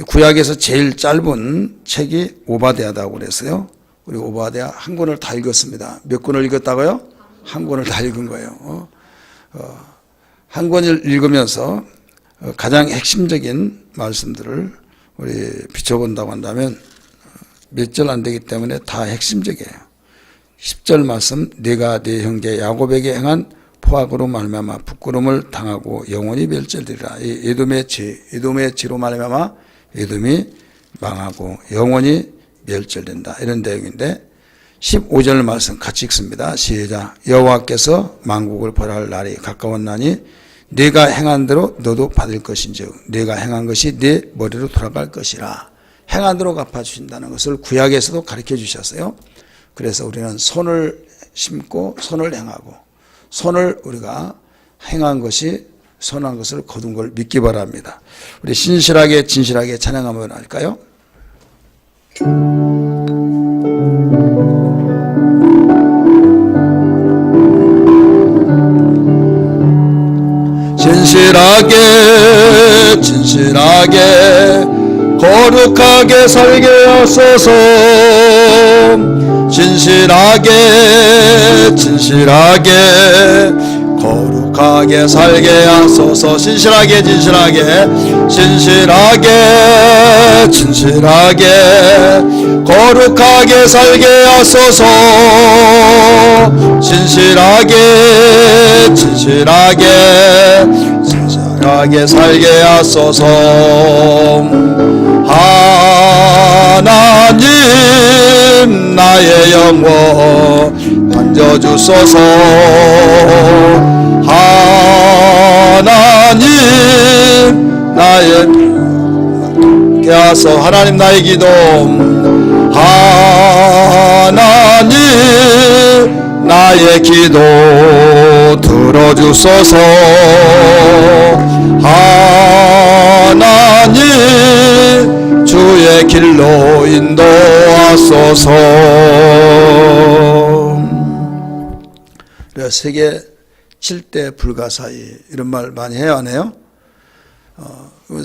구약에서 제일 짧은 책이 오바댜다고 그랬어요. 우리 오바댜 한 권을 다 읽었습니다. 몇 권을 읽었다고요? 한 권을 다 읽은 거예요. 한 권을 읽으면서 가장 핵심적인 말씀들을 우리 비춰본다고 한다면 몇 절 안 되기 때문에 다 핵심적이에요. 10절 말씀, 내가 내 형제 야곱에게 행한 포악으로 말미암아 부끄러움을 당하고 영원히 멸절되리라. 이 에돔의 죄로 말미암아 에돔이 망하고 영원히 멸절된다. 이런 내용인데 15절 말씀 같이 읽습니다. 시작. 여호와께서 만국을 벌할 날이 가까웠나니 네가 행한 대로 너도 받을 것인즉 네가 행한 것이 네 머리로 돌아갈 것이라. 행한 대로 갚아주신다는 것을 구약에서도 가르쳐 주셨어요. 그래서 우리는 손을 심고 손을 행하고 손을 우리가 행한 것이 선한 것을 거둔 걸 믿기 바랍니다. 우리 신실하게 진실하게 찬양 한번 할까요? 진실하게 진실하게 거룩하게 살게 하소서. 진실하게 진실하게 거룩하게 살게 하소서. 진실하게 진실하게 진실하게 진실하게 거룩하게 살게 하소서. 진실하게 진실하게 진실하게 살게 하소서. 하나님 나의 영혼 만져주소서. 하나님 나의 하소. 하나님 나의 기도. 하나님 나의 기도 들어주소서. 하나님 주의 길로 인도하소서. 세계 7대 불가사의 이런 말 많이 해야 하네요.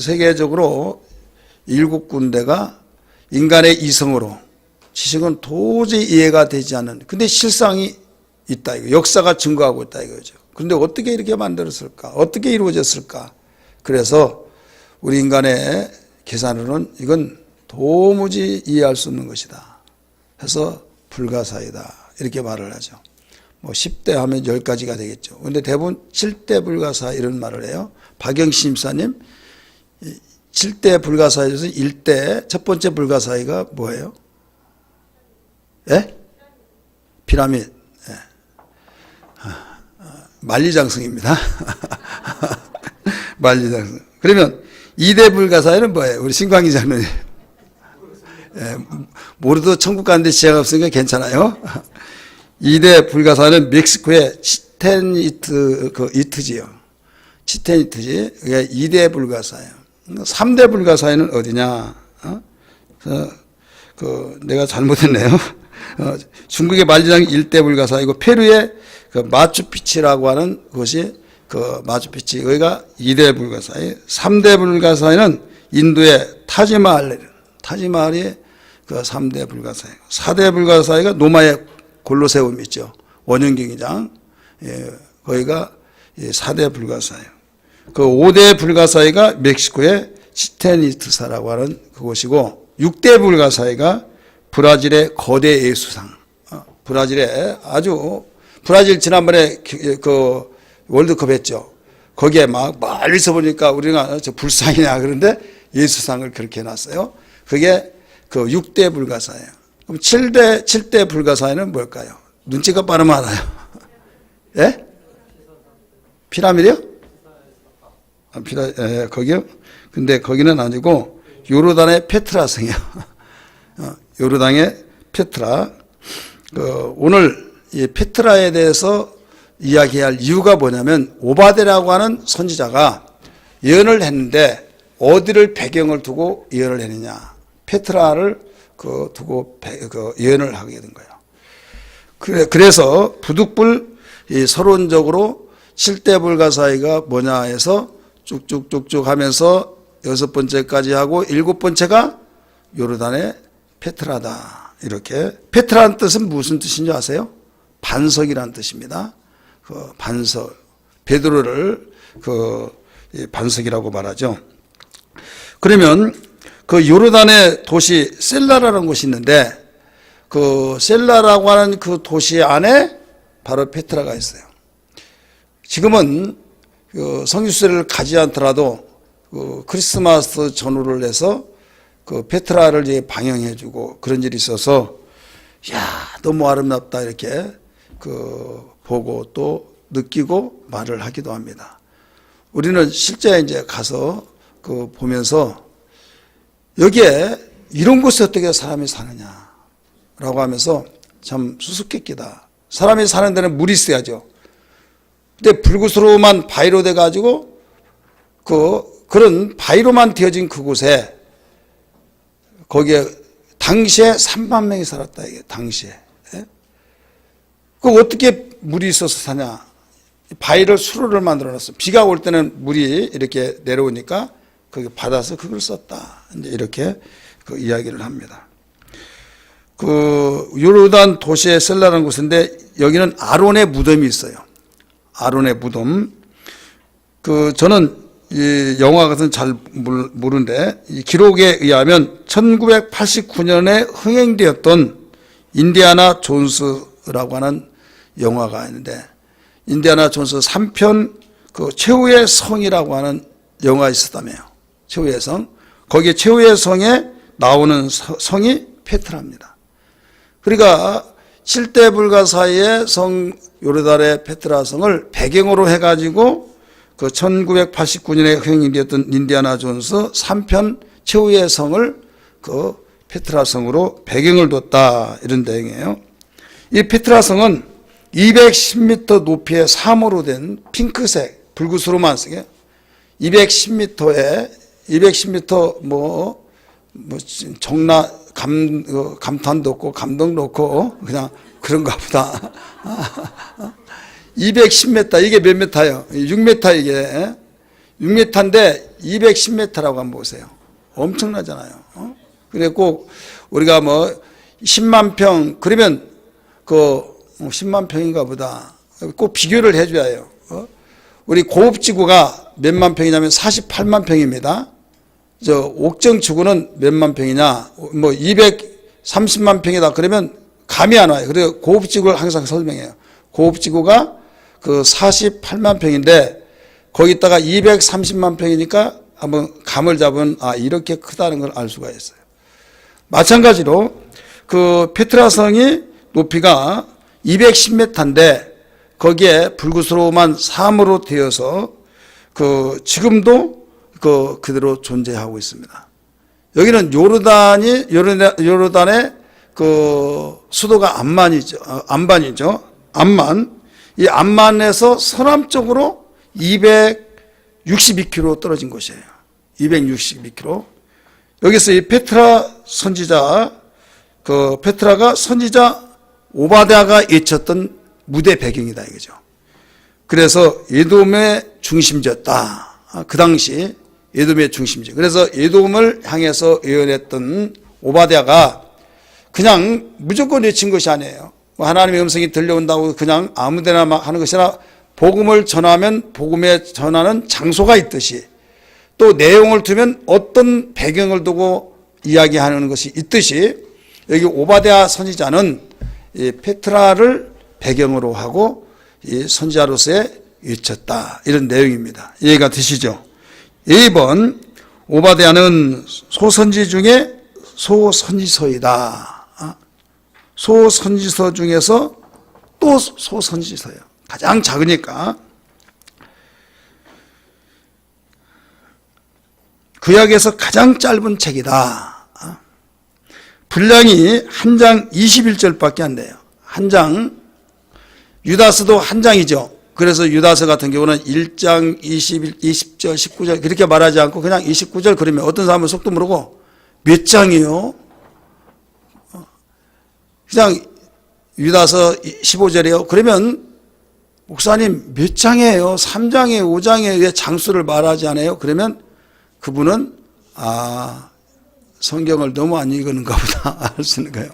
세계적으로 7군데가 인간의 이성으로 지식은 도저히 이해가 되지 않는, 근데 실상이 있다 이거, 역사가 증거하고 있다 이거죠. 그런데 어떻게 이렇게 만들었을까? 어떻게 이루어졌을까? 그래서 우리 인간의 계산으로는 이건 도무지 이해할 수 없는 것이다 해서 불가사의다 이렇게 말을 하죠. 뭐 10대 하면 10가지가 되겠죠. 그런데 대부분 7대 불가사의 이런 말을 해요. 박영신 집사님 7대 불가사의 중에서 1대 첫 번째 불가사의가 뭐예요? 예? 피라미드. 예. 만리장성입니다. 만리장성. 그러면 2대 불가사의는 뭐예요? 우리 신광희 장로님. 예, 모르도 천국 가는데 지장 없으니까 괜찮아요. 2대 불가사의는 멕시코의 치텐 이트지요. 치텐 이트지. 그게 2대 불가사예요. 3대 불가사의는 어디냐? 내가 잘못했네요. 중국의 만리장 1대 불가사이고 페루의 마추픽추라고 하는 곳이 마추픽추 여기가 2대 불가사이. 3대 불가사이는 인도의 타지마할이 3대 불가사이. 4대 불가사이가 노마의 골로세움 있죠. 원형경기장. 예, 거기가 4대 불가사이. 5대 불가사이가 멕시코의 치텐이트사라고 하는 그곳이고 6대 불가사이가 브라질의 거대 예수상. 브라질 지난번에 월드컵 했죠. 거기에 막 멀리서 보니까 우리가 저 불상이냐 그런데 예수상을 그렇게 해놨어요. 그게 6대 불가사예요. 그럼 7대 불가사에는 뭘까요? 눈치가 빠르면 알아요. 예? 피라미드요? 거기요? 근데 거기는 아니고 요르단의 페트라 성이요. 요르단의 페트라. 오늘 이 페트라에 대해서 이야기할 이유가 뭐냐면 오바댜라고 하는 선지자가 예언을 했는데 어디를 배경을 두고 예언을 했느냐. 페트라를 두고 예언을 하게 된 거예요. 그래서 부득불 서론적으로 7대 불가사의가 뭐냐 해서 쭉쭉쭉쭉 하면서 6번째까지 하고 7번째가 요르단의 페트라다. 이렇게. 페트라는 뜻은 무슨 뜻인지 아세요? 반석이라는 뜻입니다. 그 반석. 베드로를 반석이라고 말하죠. 그러면 그 요르단의 도시 셀라라는 곳이 있는데 그 셀라라고 하는 그 도시 안에 바로 페트라가 있어요. 지금은 그 성지순례를 가지 않더라도 그 크리스마스 전후를 해서 그 페트라를 이제 방영해주고 그런 일이 있어서 야 너무 아름답다 이렇게 그 보고 또 느끼고 말을 하기도 합니다. 우리는 실제 이제 가서 그 보면서 여기에 이런 곳에 어떻게 사람이 사느냐라고 하면서 참 수수께끼다. 사람이 사는 데는 물이 있어야죠. 근데 불구스로만 바위로 돼 가지고 그런 바위로만 되어진 그곳에 거기에 당시에 3만 명이 살았다 이게 당시에. 그 어떻게 물이 있어서 사냐? 바위를 수로를 만들어놨어. 비가 올 때는 물이 이렇게 내려오니까 거기 받아서 그걸 썼다. 이제 이렇게 그 이야기를 합니다. 그 요르단 도시의 셀라라는 곳인데 여기는 아론의 무덤이 있어요. 아론의 무덤. 그 저는 이 영화 같은 잘 모르는데 이 기록에 의하면 1989년에 흥행되었던 인디아나 존스라고 하는 영화가 있는데 인디아나 존스 3편 그 최후의 성이라고 하는 영화가 있었다며요. 최후의 성. 거기에 최후의 성에 나오는 성이 페트라입니다. 그러니까 7대 불가사의 성 요르단의 페트라 성을 배경으로 해가지고 그 1989년에 흥행되었던 인디아나 존스 3편 최후의 성을 그 페트라 성으로 배경을 뒀다 이런 내용이에요. 이 페트라 성은 210m 높이의 사모로 된 핑크색 불구스로만 쓰게 210m에 210m 정나 감탄도 없고 감동도 없고 그냥 그런가 보다. 210m 이게 몇 미터예요? 6m 이게 6m인데 210m라고 한번 보세요. 엄청나잖아요. 그래 꼭 우리가 10만 평 그러면 그 10만 평인가 보다. 꼭 비교를 해줘야 해요. 우리 고읍지구가 몇만 평이냐면 48만 평입니다. 저 옥정지구는 몇만 평이냐? 230만 평이다. 그러면 감이 안 와요. 그래서 고읍지구를 항상 설명해요. 고읍지구가 그 48만 평인데 거기다가 230만 평이니까 한번 감을 잡은 이렇게 크다는 걸 알 수가 있어요. 마찬가지로 그 페트라성이 높이가 210m인데 거기에 불구스로만 사암으로 되어서 그 지금도 그대로 존재하고 있습니다. 여기는 요르단의 그 수도가 암만이죠. 암만. 이 암만에서 서남쪽으로 262km 떨어진 곳이에요. 262km. 여기서 이 페트라 선지자, 그 페트라가 선지자 오바댜가 외쳤던 무대 배경이다 이거죠. 그래서 에돔의 중심지였다. 그 당시 에돔의 중심지. 그래서 에돔을 향해서 예언했던 오바댜가 그냥 무조건 외친 것이 아니에요. 하나님의 음성이 들려온다고 그냥 아무데나 막 하는 것이 아니라 복음을 전하면 복음에 전하는 장소가 있듯이 또 내용을 두면 어떤 배경을 두고 이야기하는 것이 있듯이 여기 오바댜 선지자는 이 페트라를 배경으로 하고 이 선지자로서의 외쳤다. 이런 내용입니다. 이해가 되시죠? 2번 오바댜는 소선지 중에 소선지서이다. 소선지서 중에서 또 소선지서예요. 가장 작으니까. 구약에서 가장 짧은 책이다. 분량이 한 장 21절밖에 안 돼요. 한 장. 유다서도 한 장이죠. 그래서 유다서 같은 경우는 1장 20절 19절 그렇게 말하지 않고 그냥 29절 그러면 어떤 사람은 속도 모르고 몇 장이요? 그냥 유다서 15절이에요. 그러면 목사님 몇 장이에요? 3장이에요? 5장이에요? 왜 장수를 말하지 않아요? 그러면 그분은 성경을 너무 안 읽었는가 보다 알 수 있는 거예요.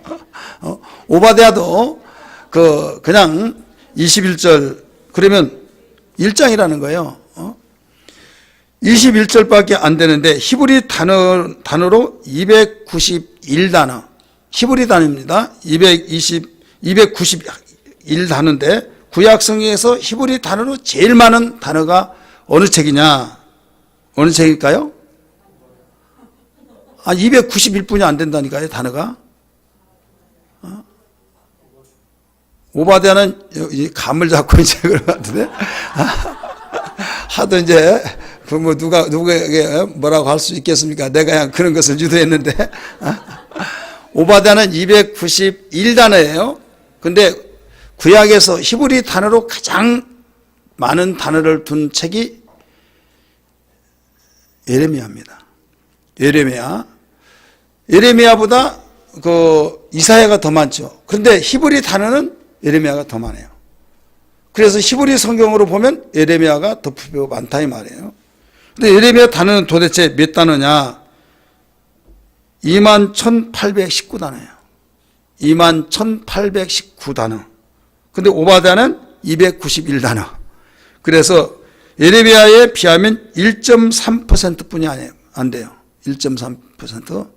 오바댜도 그냥 21절 그러면 1장이라는 거예요. 21절밖에 안 되는데 히브리 단어로 291단어 히브리 단어입니다. 291단어인데 구약 성경에서 히브리 단어로 제일 많은 단어가 어느 책이냐? 어느 책일까요? 291분이 안 된다니까요, 단어가. 오바댜는 감을 잡고 이제 그런 것 같은데. 하도 이제, 누구에게 뭐라고 할 수 있겠습니까? 내가 그냥 그런 것을 유도했는데. 오바댜는 291단어예요. 근데 구약에서 히브리 단어로 가장 많은 단어를 둔 책이 예레미야입니다. 예레미야보다 이사야가 더 많죠. 그런데 히브리 단어는 예레미야가 더 많아요. 그래서 히브리 성경으로 보면 예레미야가 더 많다 이 말이에요. 근데 예레미야 단어는 도대체 몇 단어냐? 21,819단어예요. 21,819단어. 근데 오바댜는 291단어. 그래서 예레미야에 비하면 1.3%뿐이 안 돼요. 1.3%.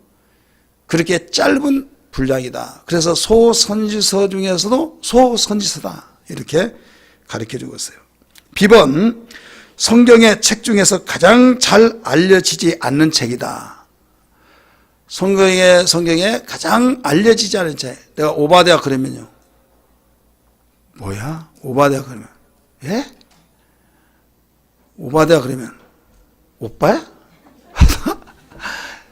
그렇게 짧은 분량이다. 그래서 소선지서 중에서도 소선지서다. 이렇게 가르쳐 주고 있어요. 비번, 성경의 책 중에서 가장 잘 알려지지 않는 책이다. 성경에 가장 알려지지 않은 책. 내가 오바댜 그러면요. 뭐야? 오바댜 그러면. 예? 오바댜 그러면. 오빠야?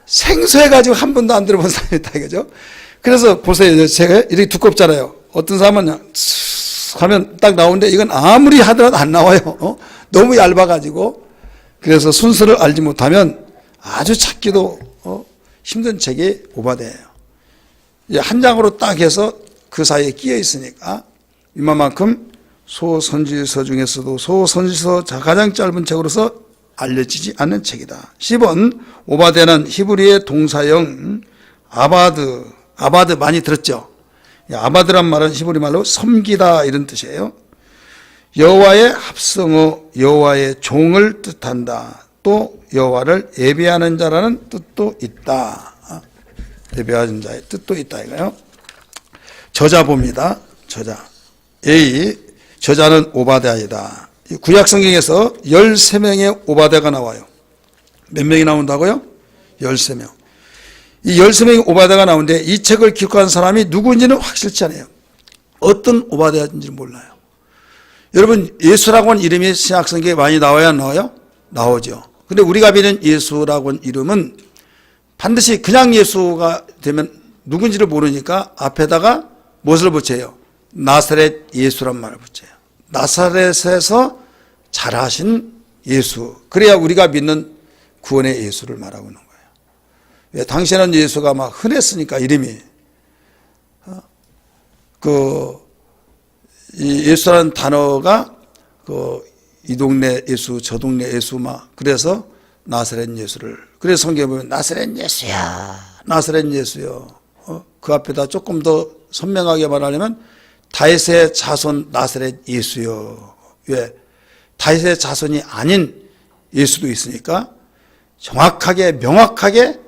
생소해가지고 한 번도 안 들어본 사람이다, 이거죠? 그래서 보세요. 제가 이렇게 두껍잖아요. 어떤 사람은 하면 딱 나오는데 이건 아무리 하더라도 안 나와요. 너무 얇아가지고. 그래서 순서를 알지 못하면 아주 찾기도 힘든 책이 오바댜예요. 한 장으로 딱 해서 그 사이에 끼어 있으니까 이만큼 소선지서 중에서도 소선지서 가장 짧은 책으로서 알려지지 않는 책이다. 10번 오바댜는 히브리의 동사형 아바드 많이 들었죠? 아바드란 말은 히브리 말로 섬기다 이런 뜻이에요. 여호와의 합성어 여호와의 종을 뜻한다. 또 여호와를 예배하는 자라는 뜻도 있다. 예배하는 자의 뜻도 있다 이거요. 저자 봅니다. 저자 A 저자는 오바댜이다. 구약 성경에서 13명의 오바댜가 나와요. 몇 명이 나온다고요? 13명. 이 13명의 오바댜가 나오는데 이 책을 기록한 사람이 누구인지는 확실치 않아요. 어떤 오바댜인지 몰라요. 여러분 예수라고 하는 이름이 신약 성경에 많이 나와야 안 나와요? 나오죠. 근데 우리가 믿는 예수라고 하는 이름은 반드시 그냥 예수가 되면 누군지를 모르니까 앞에다가 무엇을 붙여요? 나사렛 예수란 말을 붙여요. 나사렛에서 자라신 예수. 그래야 우리가 믿는 구원의 예수를 말하고 있는 거예요. 왜? 당시에는 예수가 막 흔했으니까 이름이. 이 예수라는 단어가 이 동네 예수, 저 동네 예수 막 그래서 나사렛 예수를. 그래서 성경에 보면 나사렛 예수야, 나사렛 예수요. 그 앞에다 조금 더 선명하게 말하려면 다윗의 자손 나사렛 예수요. 왜? 다윗의 자손이 아닌 예수도 있으니까 정확하게 명확하게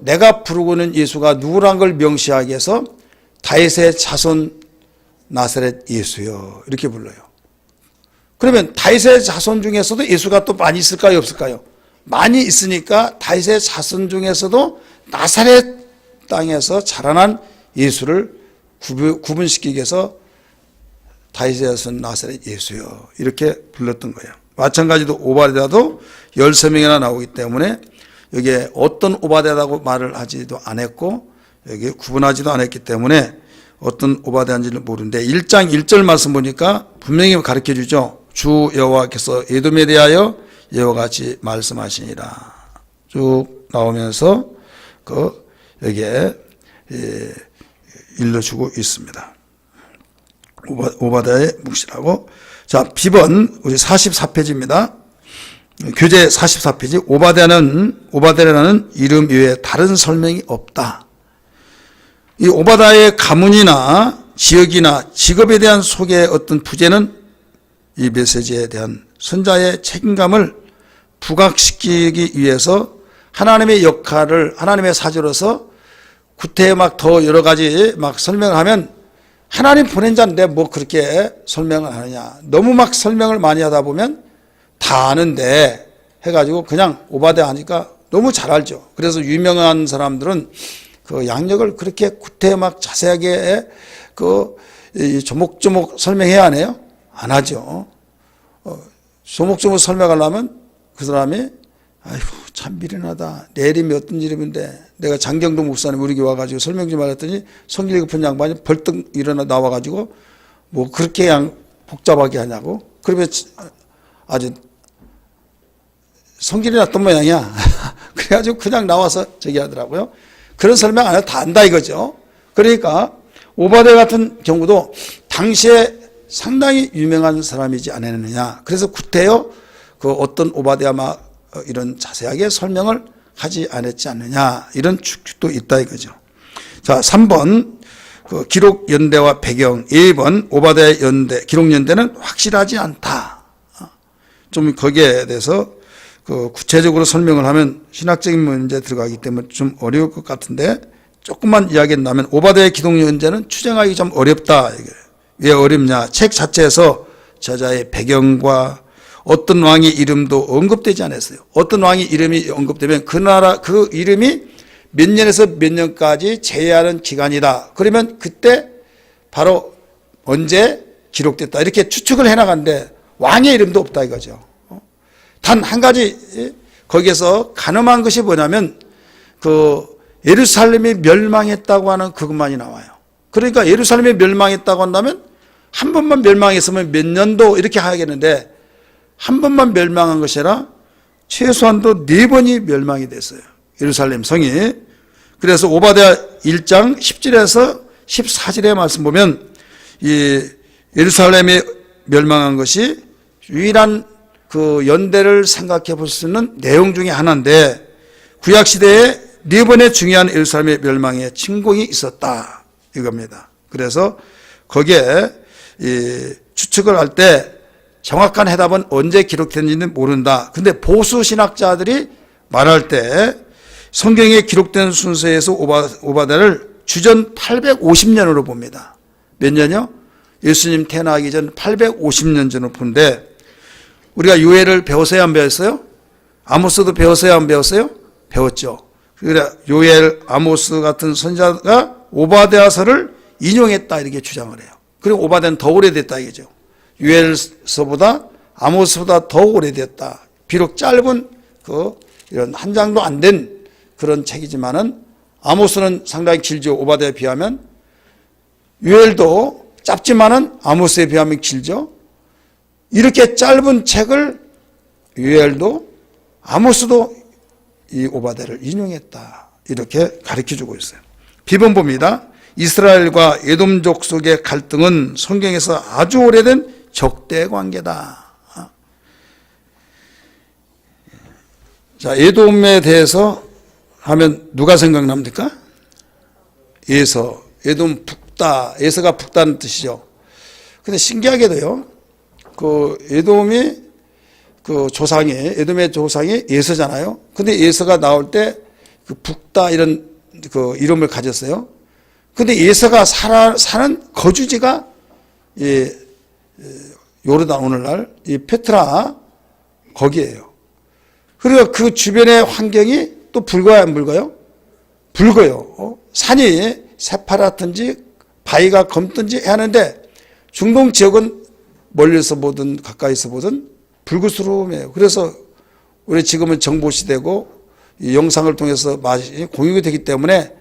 내가 부르고 있는 예수가 누구란 걸 명시하기 위해서 다윗의 자손 나사렛 예수요 이렇게 불러요. 그러면 다윗의 자손 중에서도 예수가 또 많이 있을까요? 없을까요? 많이 있으니까 다윗의 자손 중에서도 나사렛 땅에서 자라난 예수를 구분시키기 위해서 다윗의 자손 나사렛 예수요 이렇게 불렀던 거예요. 마찬가지로 오바댜도 13명이나 나오기 때문에 여기에 어떤 오바댜라고 말을 하지도 않았고 여기 구분하지도 않았기 때문에 어떤 오바댜인지는 모르는데 1장 1절 말씀 보니까 분명히 가르쳐 주죠. 주 여호와께서 에돔에 대하여 이와 같이 말씀하시니라 쭉 나오면서 여기에 일러주고 있습니다. 오바댜의 묵시라고. 자, 비번 우리 44페이지입니다. 교재 44페이지 오바데라는 이름 외에 다른 설명이 없다. 이 오바다의 가문이나 지역이나 직업에 대한 소개의 어떤 부재는 이 메시지에 대한 선자의 책임감을 부각시키기 위해서 하나님의 역할을 하나님의 사주로서 구태에 막 더 여러 가지 막 설명을 하면 하나님 보낸 자인데 뭐 그렇게 설명을 하느냐. 너무 막 설명을 많이 하다 보면 다 아는데 해가지고 그냥 오바데 하니까 너무 잘 알죠. 그래서 유명한 사람들은 그 양력을 그렇게 구태에 막 자세하게 그 조목조목 설명해야 하네요. 안 하죠. 조목조목 설명하려면 그 사람이 아이고 참 미련하다. 내 이름이 어떤 이름인데 내가 장경도 목사님 우리 교회 와가지고 설명 좀 하랬더니 성질 급한 양반이 벌떡 일어나 나와가지고 뭐 그렇게 그냥 복잡하게 하냐고. 그러면 아주 성질이 났던 모양이야. 그래가지고 그냥 나와서 저기 하더라고요. 그런 설명 안 해도 다 안다 이거죠. 그러니까 오바데 같은 경우도 당시에 상당히 유명한 사람이지 않았느냐. 그래서 구태여 그 어떤 오바데야 막 이런 자세하게 설명을 하지 않았지 않느냐. 이런 추측도 있다 이거죠. 자, 3번 그 기록 연대와 배경. 2번 오바데의 연대, 기록 연대는 확실하지 않다. 좀 거기에 대해서 그 구체적으로 설명을 하면 신학적인 문제 들어가기 때문에 좀 어려울 것 같은데 조금만 이야기한다면 오바데의 기록 연대는 추정하기 좀 어렵다. 왜 어렵냐? 책 자체에서 저자의 배경과 어떤 왕의 이름도 언급되지 않았어요. 어떤 왕의 이름이 언급되면 그 나라 그 이름이 몇 년에서 몇 년까지 제외하는 기간이다. 그러면 그때 바로 언제 기록됐다. 이렇게 추측을 해나가는데 왕의 이름도 없다 이거죠. 단 한 가지 거기에서 가늠한 것이 뭐냐면 그 예루살렘이 멸망했다고 하는 그것만이 나와요. 그러니까 예루살렘이 멸망했다고 한다면 한 번만 멸망했으면 몇 년도 이렇게 하겠는데 한 번만 멸망한 것이 아니라 최소한도 4번이 멸망이 됐어요. 예루살렘 성이. 그래서 오바댜 1장 10절에서 14절의 말씀 보면 이 예루살렘이 멸망한 것이 유일한 그 연대를 생각해 볼 수 있는 내용 중에 하나인데 구약시대에 4번의 중요한 예루살렘의 멸망에 침공이 있었다 이겁니다. 그래서 거기에 이 추측을 할 때 정확한 해답은 언제 기록됐는지는 모른다. 근데 보수 신학자들이 말할 때 성경에 기록된 순서에서 오바댜를 주전 850년으로 봅니다. 몇 년이요? 예수님 태어나기 전 850년 전으로 보는데 우리가 요엘을 배웠어요? 안 배웠어요? 아모스도 배웠어요? 안 배웠어요? 배웠죠. 그래 요엘, 아모스 같은 선자가 오바댜서를 인용했다 이렇게 주장을 해요. 그리고 오바댜는 더 오래됐다 이거죠. 요엘서보다 아모스보다 더 오래됐다. 비록 짧은 그 이런 한 장도 안 된 그런 책이지만은 아모스는 상당히 길죠. 오바댜에 비하면. 요엘도 짧지만은 아모스에 비하면 길죠. 이렇게 짧은 책을 요엘도 아모스도 이 오바댜를 인용했다. 이렇게 가르쳐주고 있어요. 비번 봅니다. 이스라엘과 에돔족 속의 갈등은 성경에서 아주 오래된 적대 관계다. 자, 에돔에 대해서 하면 누가 생각납니까? 에서. 에돔 북다. 에서가 북다는 뜻이죠. 근데 신기하게도요, 그 에돔이 그 조상이, 에돔의 조상이 에서잖아요. 근데 에서가 나올 때 그 북다 이런 그 이름을 가졌어요. 근데 에서가 사는 거주지가 이 요르단 오늘날 이 페트라 거기에요. 그리고 그 주변의 환경이 또 붉어요, 안 붉어요? 붉어요. 산이 새파랗든지 바위가 검든지 하는데 중동 지역은 멀리서 보든 가까이서 보든 불구스러움이에요. 그래서 우리 지금은 정보시대고 이 영상을 통해서 많이 공유가 되기 때문에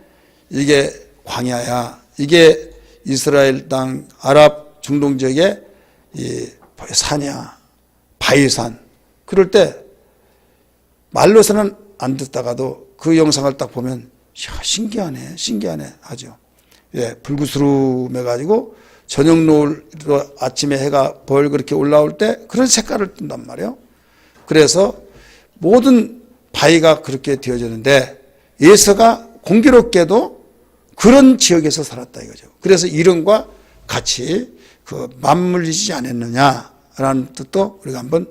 이게 광야야. 이게 이스라엘 땅 아랍 중동 지역의 이 산이야. 바위산. 그럴 때 말로서는 안 듣다가도 그 영상을 딱 보면 신기하네. 신기하네. 하죠. 예, 불구스름해 가지고 저녁 노을로 아침에 해가 벌 그렇게 올라올 때 그런 색깔을 띈단 말이에요. 그래서 모든 바위가 그렇게 되어졌는데 에서가 공교롭게도 그런 지역에서 살았다 이거죠. 그래서 이름과 같이 그 맞물리지 않았느냐라는 뜻도 우리가 한번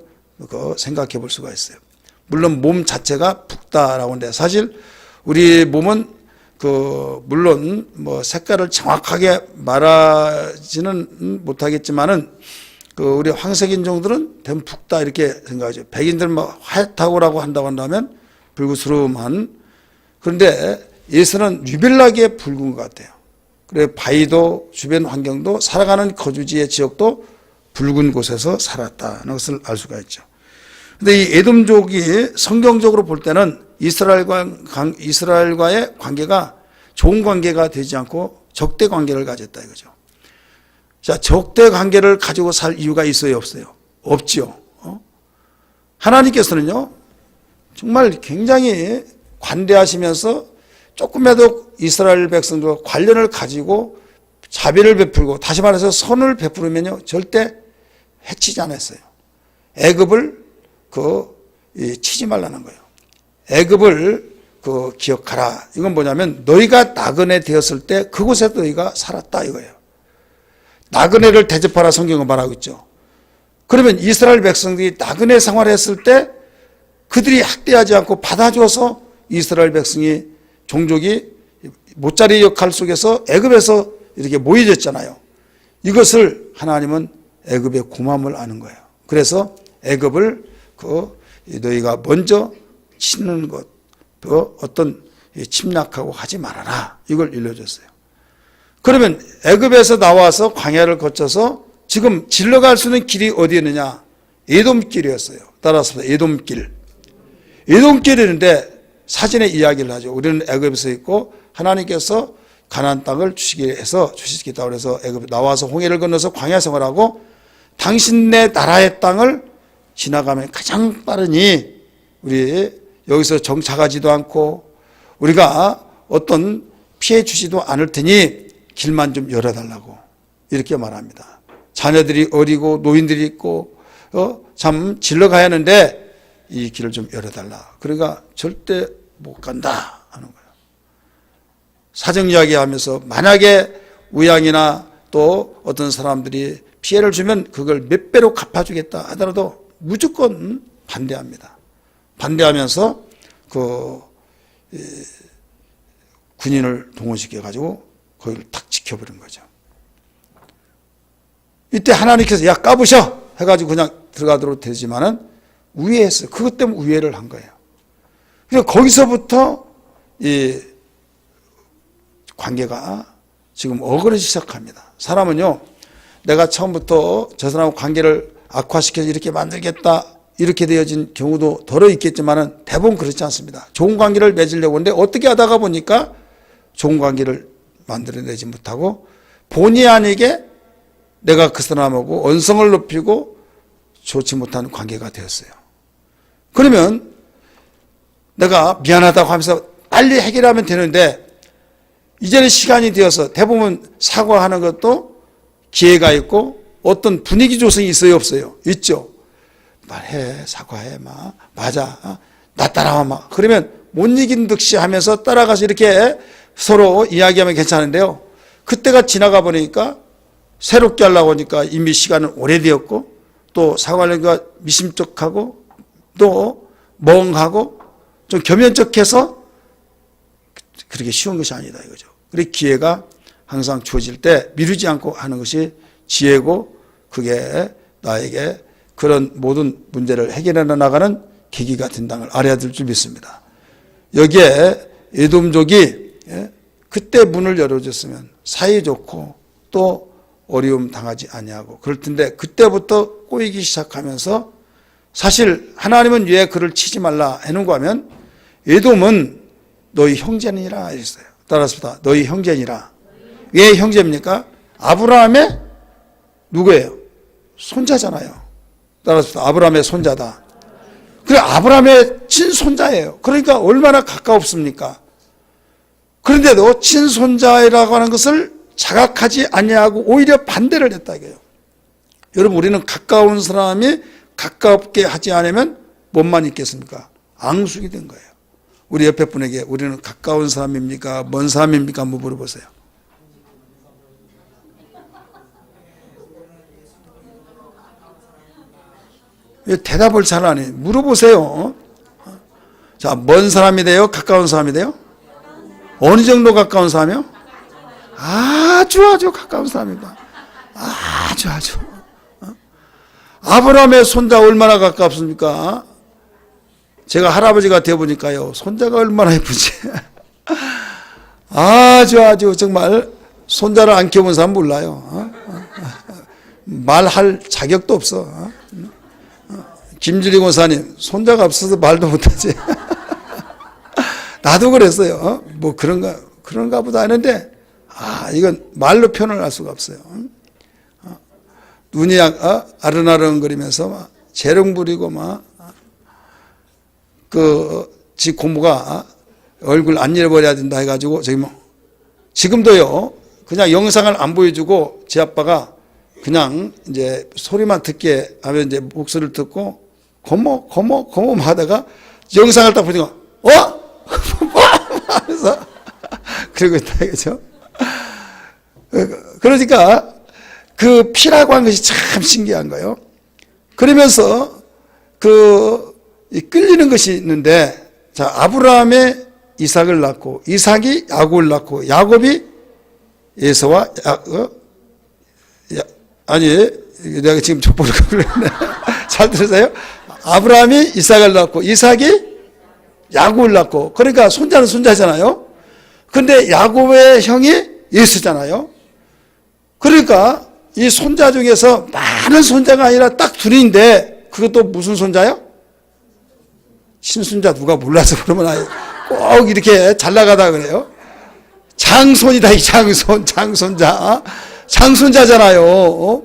생각해 볼 수가 있어요. 물론 몸 자체가 붉다라고 하는데 사실 우리 몸은 물론 뭐 색깔을 정확하게 말하지는 못하겠지만은 우리 황색인종들은 대부분 붉다 이렇게 생각하죠. 백인들 뭐 하얗다고라고 한다고 한다면 붉으스름한, 그런데 예서는 유별나게 붉은 것 같아요. 그래 바위도 주변 환경도 살아가는 거주지의 지역도 붉은 곳에서 살았다는 것을 알 수가 있죠. 그런데 이 에돔족이 성경적으로 볼 때는 이스라엘과의 관계가 좋은 관계가 되지 않고 적대 관계를 가졌다 이거죠. 자, 적대 관계를 가지고 살 이유가 있어요, 없어요? 없지요. 하나님께서는요, 정말 굉장히 관대하시면서 조금이라도 이스라엘 백성들과 관련을 가지고 자비를 베풀고, 다시 말해서 선을 베푸르면요, 절대 해치지 않았어요. 애굽을 치지 말라는 거예요. 애굽을 기억하라. 이건 뭐냐면 너희가 나그네 되었을 때 그곳에 너희가 살았다 이거예요. 나그네를 대접하라 성경은 말하고 있죠. 그러면 이스라엘 백성들이 나그네 생활했을 때 그들이 학대하지 않고 받아줘서 이스라엘 백성이 종족이 모짜리 역할 속에서 애굽에서 이렇게 모여졌잖아요. 이것을 하나님은 애굽의 고마움을 아는 거예요. 그래서 애굽을 너희가 먼저 치는 것, 어떤 침략하고 하지 말아라. 이걸 일러줬어요. 그러면 애굽에서 나와서 광야를 거쳐서 지금 질러갈 수 있는 길이 어디였느냐? 에돔길이었어요. 따라서 에돔길. 에돔길이었는데 사진의 이야기를 하죠. 우리는 애굽에서 있고 하나님께서 가나안 땅을 주시겠다고 해서 애굽에 나와서 홍해를 건너서 광야 생활하고 당신네 나라의 땅을 지나가면 가장 빠르니 우리 여기서 정착하지도 않고 우리가 어떤 피해 주지도 않을 테니 길만 좀 열어달라고 이렇게 말합니다. 자녀들이 어리고 노인들이 있고 참 질러가야 하는데 이 길을 좀 열어달라. 그러니까 절대 못 간다 하는 거예요. 사정 이야기하면서 만약에 우양이나 또 어떤 사람들이 피해를 주면 그걸 몇 배로 갚아주겠다 하더라도 무조건 반대합니다. 반대하면서 군인을 동원시켜 가지고 거기를 탁 지켜버린 거죠. 이때 하나님께서 야 까부셔 해가지고 그냥 들어가도록 되지만은 우회했어요. 그것 때문에 우회를 한 거예요. 그래서 거기서부터 이 관계가 지금 어그러지기 시작합니다. 사람은요, 내가 처음부터 저 사람과 관계를 악화시켜서 이렇게 만들겠다 이렇게 되어진 경우도 덜어 있겠지만은 대부분 그렇지 않습니다. 좋은 관계를 맺으려고 하는데 어떻게 하다가 보니까 좋은 관계를 만들어내지 못하고 본의 아니게 내가 그 사람하고 언성을 높이고 좋지 못한 관계가 되었어요. 그러면 내가 미안하다고 하면서 빨리 해결하면 되는데 이제는 시간이 되어서 대부분 사과하는 것도 기회가 있고 어떤 분위기 조성이 있어요, 없어요? 있죠. 말해, 사과해, 맞아, 나 따라와, 그러면 못 이긴 듯이 하면서 따라가서 이렇게 서로 이야기하면 괜찮은데요. 그때가 지나가 보니까 새롭게 하려고 하니까 이미 시간은 오래되었고 또 사과하려니까 미심쩍하고 또 멍하고 좀 겸연쩍해서 그렇게 쉬운 것이 아니다 이거죠. 그래서 기회가 항상 주어질 때 미루지 않고 하는 것이 지혜고 그게 나에게 그런 모든 문제를 해결해 나가는 계기가 된다는 걸 알아야 될 줄 믿습니다. 여기에 에돔족이 그때 문을 열어줬으면 사이좋고 또 어려움 당하지 아니하고 그럴 텐데 그때부터 꼬이기 시작하면서 사실 하나님은 왜 그를 치지 말라 해놓은 하면 에돔은 너희 형제니라 했어요. 따라서 너희 형제니라. 왜 형제입니까? 아브라함의 누구예요? 손자잖아요. 따라서 아브라함의 손자다. 그래 아브라함의 친손자예요. 그러니까 얼마나 가까웠습니까? 그런데도 친손자라고 하는 것을 자각하지 아니하고 오히려 반대를 했다 이거예요. 여러분 우리는 가까운 사람이 가깝게 하지 않으면 뭐만 있겠습니까? 앙숙이 된 거예요. 우리 옆에 분에게 우리는 가까운 사람입니까? 먼 사람입니까? 한번 물어보세요. 왜 대답을 잘 안 해요? 물어보세요. 자, 먼 사람이 돼요? 가까운 사람이 돼요? 어느 정도 가까운 사람이요? 아주 가까운 사람입니다. 아주. 아브라함의 손자 얼마나 가깝습니까? 제가 할아버지가 되어보니까요, 손자가 얼마나 예쁘지? 아주 정말 손자를 안 키워본 사람 몰라요. 말할 자격도 없어. 김주리 권사님, 손자가 없어서 말도 못하지. 나도 그랬어요. 뭐 그런가 보다 하는데, 이건 말로 표현을 할 수가 없어요. 눈이 아른아른거리면서 막 재롱 부리고 지 고모가 얼굴 안 잃어버려야 된다 해가지고 지금도요, 그냥 영상을 안 보여주고 제 아빠가 그냥 이제 소리만 듣게 하면 이제 목소리를 듣고 고모 하다가 영상을 딱 보니까 하면서 그러고 있다 이거죠. 그러니까 그 피라고 하는 것이 참 신기한 거예요. 그러면서 끌리는 것이 있는데, 자, 아브라함의 이삭을 낳고, 이삭이 야곱을 낳고, 야곱이 에서와 내가 지금 족보를 그랬네. 잘 들으세요? 아브라함이 이삭을 낳고, 이삭이 야곱을 낳고, 그러니까 손자는 손자잖아요. 근데 야곱의 형이 예수잖아요. 그러니까 이 손자 중에서 많은 손자가 아니라 딱 둘인데, 그것도 무슨 손자요? 신손자 누가 몰라서 그러면 꼭 이렇게 잘 나가다 그래요. 장손이다, 이 장손자. 장손자잖아요.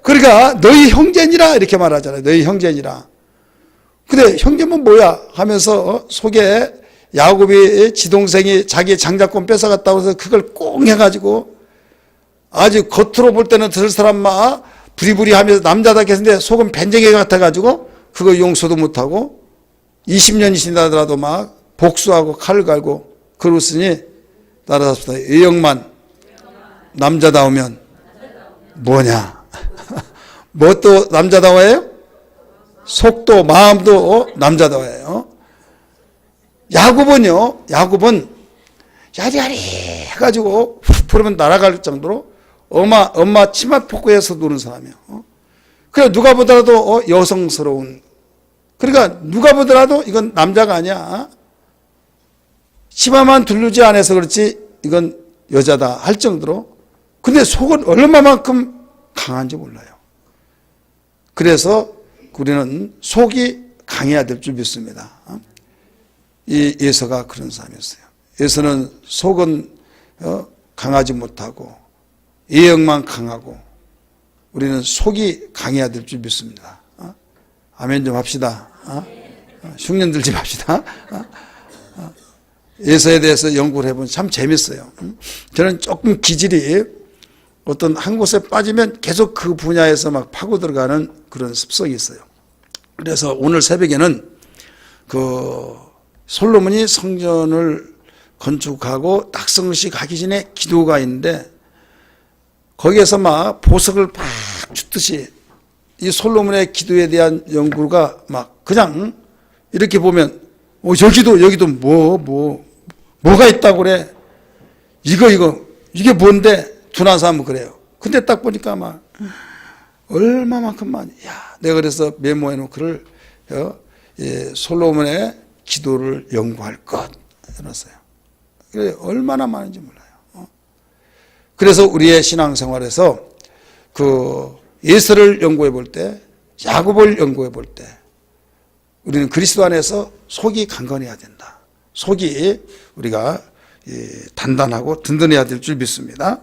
그러니까 너희 형제니라 이렇게 말하잖아요. 너희 형제니라. 근데 형제면 뭐야 하면서 속에 야곱이 지동생이 자기 장자권 뺏어갔다고 해서 그걸 꼭 해가지고 아주 겉으로 볼 때는 들 사람만 부리부리 하면서 남자답게 했는데 속은 밴쟁이 같아가지고 그거 용서도 못하고 20년이 지나더라도 막 복수하고 칼을 갈고 그러으니 따라잡시다. 의형만 남자다우면 뭐냐? 뭐 또 남자다워요? 속도 마음도 남자다워요. 야곱은 야리야리 해가지고 훅 부르면 날아갈 정도로 엄마 치마 포크에서 노는 사람이에요. 그래 누가 보더라도 여성스러운. 그러니까 누가 보더라도 이건 남자가 아니야. 치마만 두르지 않아서 그렇지 이건 여자다 할 정도로. 근데 속은 얼마만큼 강한지 몰라요. 그래서 우리는 속이 강해야 될 줄 믿습니다. 이 예서가 그런 사람이었어요. 예서는 속은 강하지 못하고 예형만 강하고 우리는 속이 강해야 될 줄 믿습니다. 아멘 좀 합시다. 흉년 들지 맙시다. 예서에 대해서 연구를 해보면 참 재밌어요. 저는 조금 기질이 어떤 한 곳에 빠지면 계속 그 분야에서 막 파고 들어가는 그런 습성이 있어요. 그래서 오늘 새벽에는 솔로몬이 성전을 건축하고 낙성식 하기 전에 기도가 있는데 거기에서 막 보석을 막 줍듯이 이 솔로몬의 기도에 대한 연구가 막 그냥 이렇게 보면 여기도 뭐가 있다고 그래. 이게 뭔데? 둔한 사람은 그래요. 근데 딱 보니까 막 얼마만큼만 내가 그래서 메모해 놓고를 솔로몬의 기도를 연구할 것 해놨어요. 그래 얼마나 많은지 몰라요. 그래서 우리의 신앙생활에서 예서를 연구해 볼 때, 야곱을 연구해 볼 때 우리는 그리스도 안에서 속이 강건해야 된다. 속이 우리가 단단하고 든든해야 될 줄 믿습니다.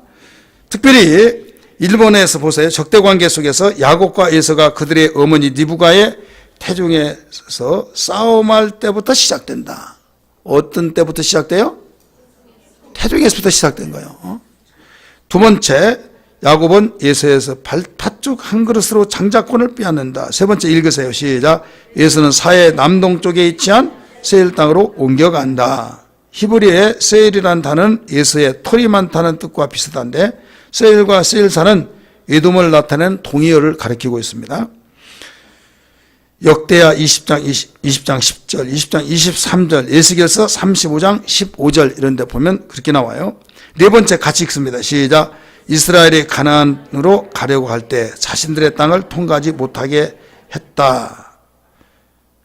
특별히 일본에서 보세요. 적대관계 속에서 야곱과 에서가 그들의 어머니 리브가의 태중에서 싸움할 때부터 시작된다. 어떤 때부터 시작돼요? 태중에서부터 시작된 거예요. 두 번째, 야곱은 에서에서 팥죽 한 그릇으로 장자권을 빼앗는다. 세 번째 읽으세요. 시작. 에서는 사해 남동쪽에 위치한 세일 땅으로 옮겨간다. 히브리의 세일이라는 단어는 에서의 털이 많다는 뜻과 비슷한데 세일과 세일사는 에돔을 나타내는 동의어를 가리키고 있습니다. 역대하 20장 10절, 20장 23절, 에스겔서 35장 15절 이런 데 보면 그렇게 나와요. 네 번째 같이 읽습니다. 시작. 이스라엘이 가나안으로 가려고 할 때 자신들의 땅을 통과하지 못하게 했다.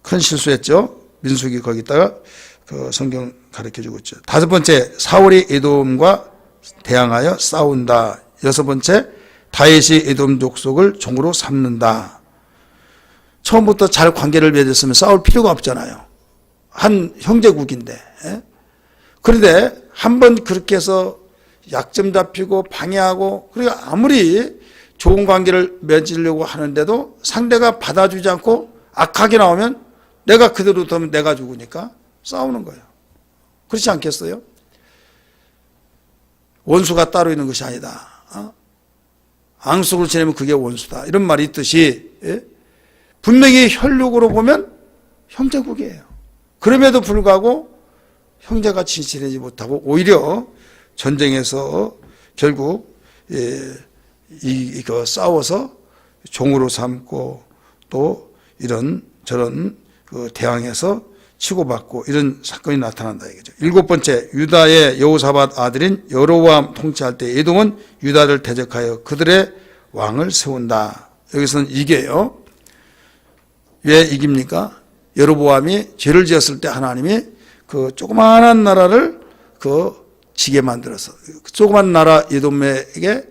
큰 실수했죠. 민수기 거기다가 그 성경 가르쳐주고 있죠. 다섯 번째, 사울이 에돔과 대항하여 싸운다. 여섯 번째, 다윗이 에돔 족속을 종으로 삼는다. 처음부터 잘 관계를 맺었으면 싸울 필요가 없잖아요. 한 형제국인데. 그런데 한번 그렇게 해서 약점 잡히고 방해하고, 그러니까 아무리 좋은 관계를 맺으려고 하는데도 상대가 받아주지 않고 악하게 나오면 내가 그대로 두면 내가 죽으니까 싸우는 거예요. 그렇지 않겠어요? 원수가 따로 있는 것이 아니다. 앙숙을 지내면 그게 원수다. 이런 말이 있듯이 분명히 혈육으로 보면 형제국이에요. 그럼에도 불구하고 형제같이 지내지 못하고 오히려 전쟁에서 결국 이거 싸워서 종으로 삼고 또 이런 저런 그 대항해서 치고받고 이런 사건이 나타난다 이거죠. 일곱 번째, 유다의 여호사밧 아들인 여로보암 통치할 때 에돔은 유다를 대적하여 그들의 왕을 세운다. 여기서는 이게요. 왜 이깁니까? 여로보암이 죄를 지었을 때 하나님이 그 조그마한 나라를 그 지게 만들어서 조그만 나라 에돔에게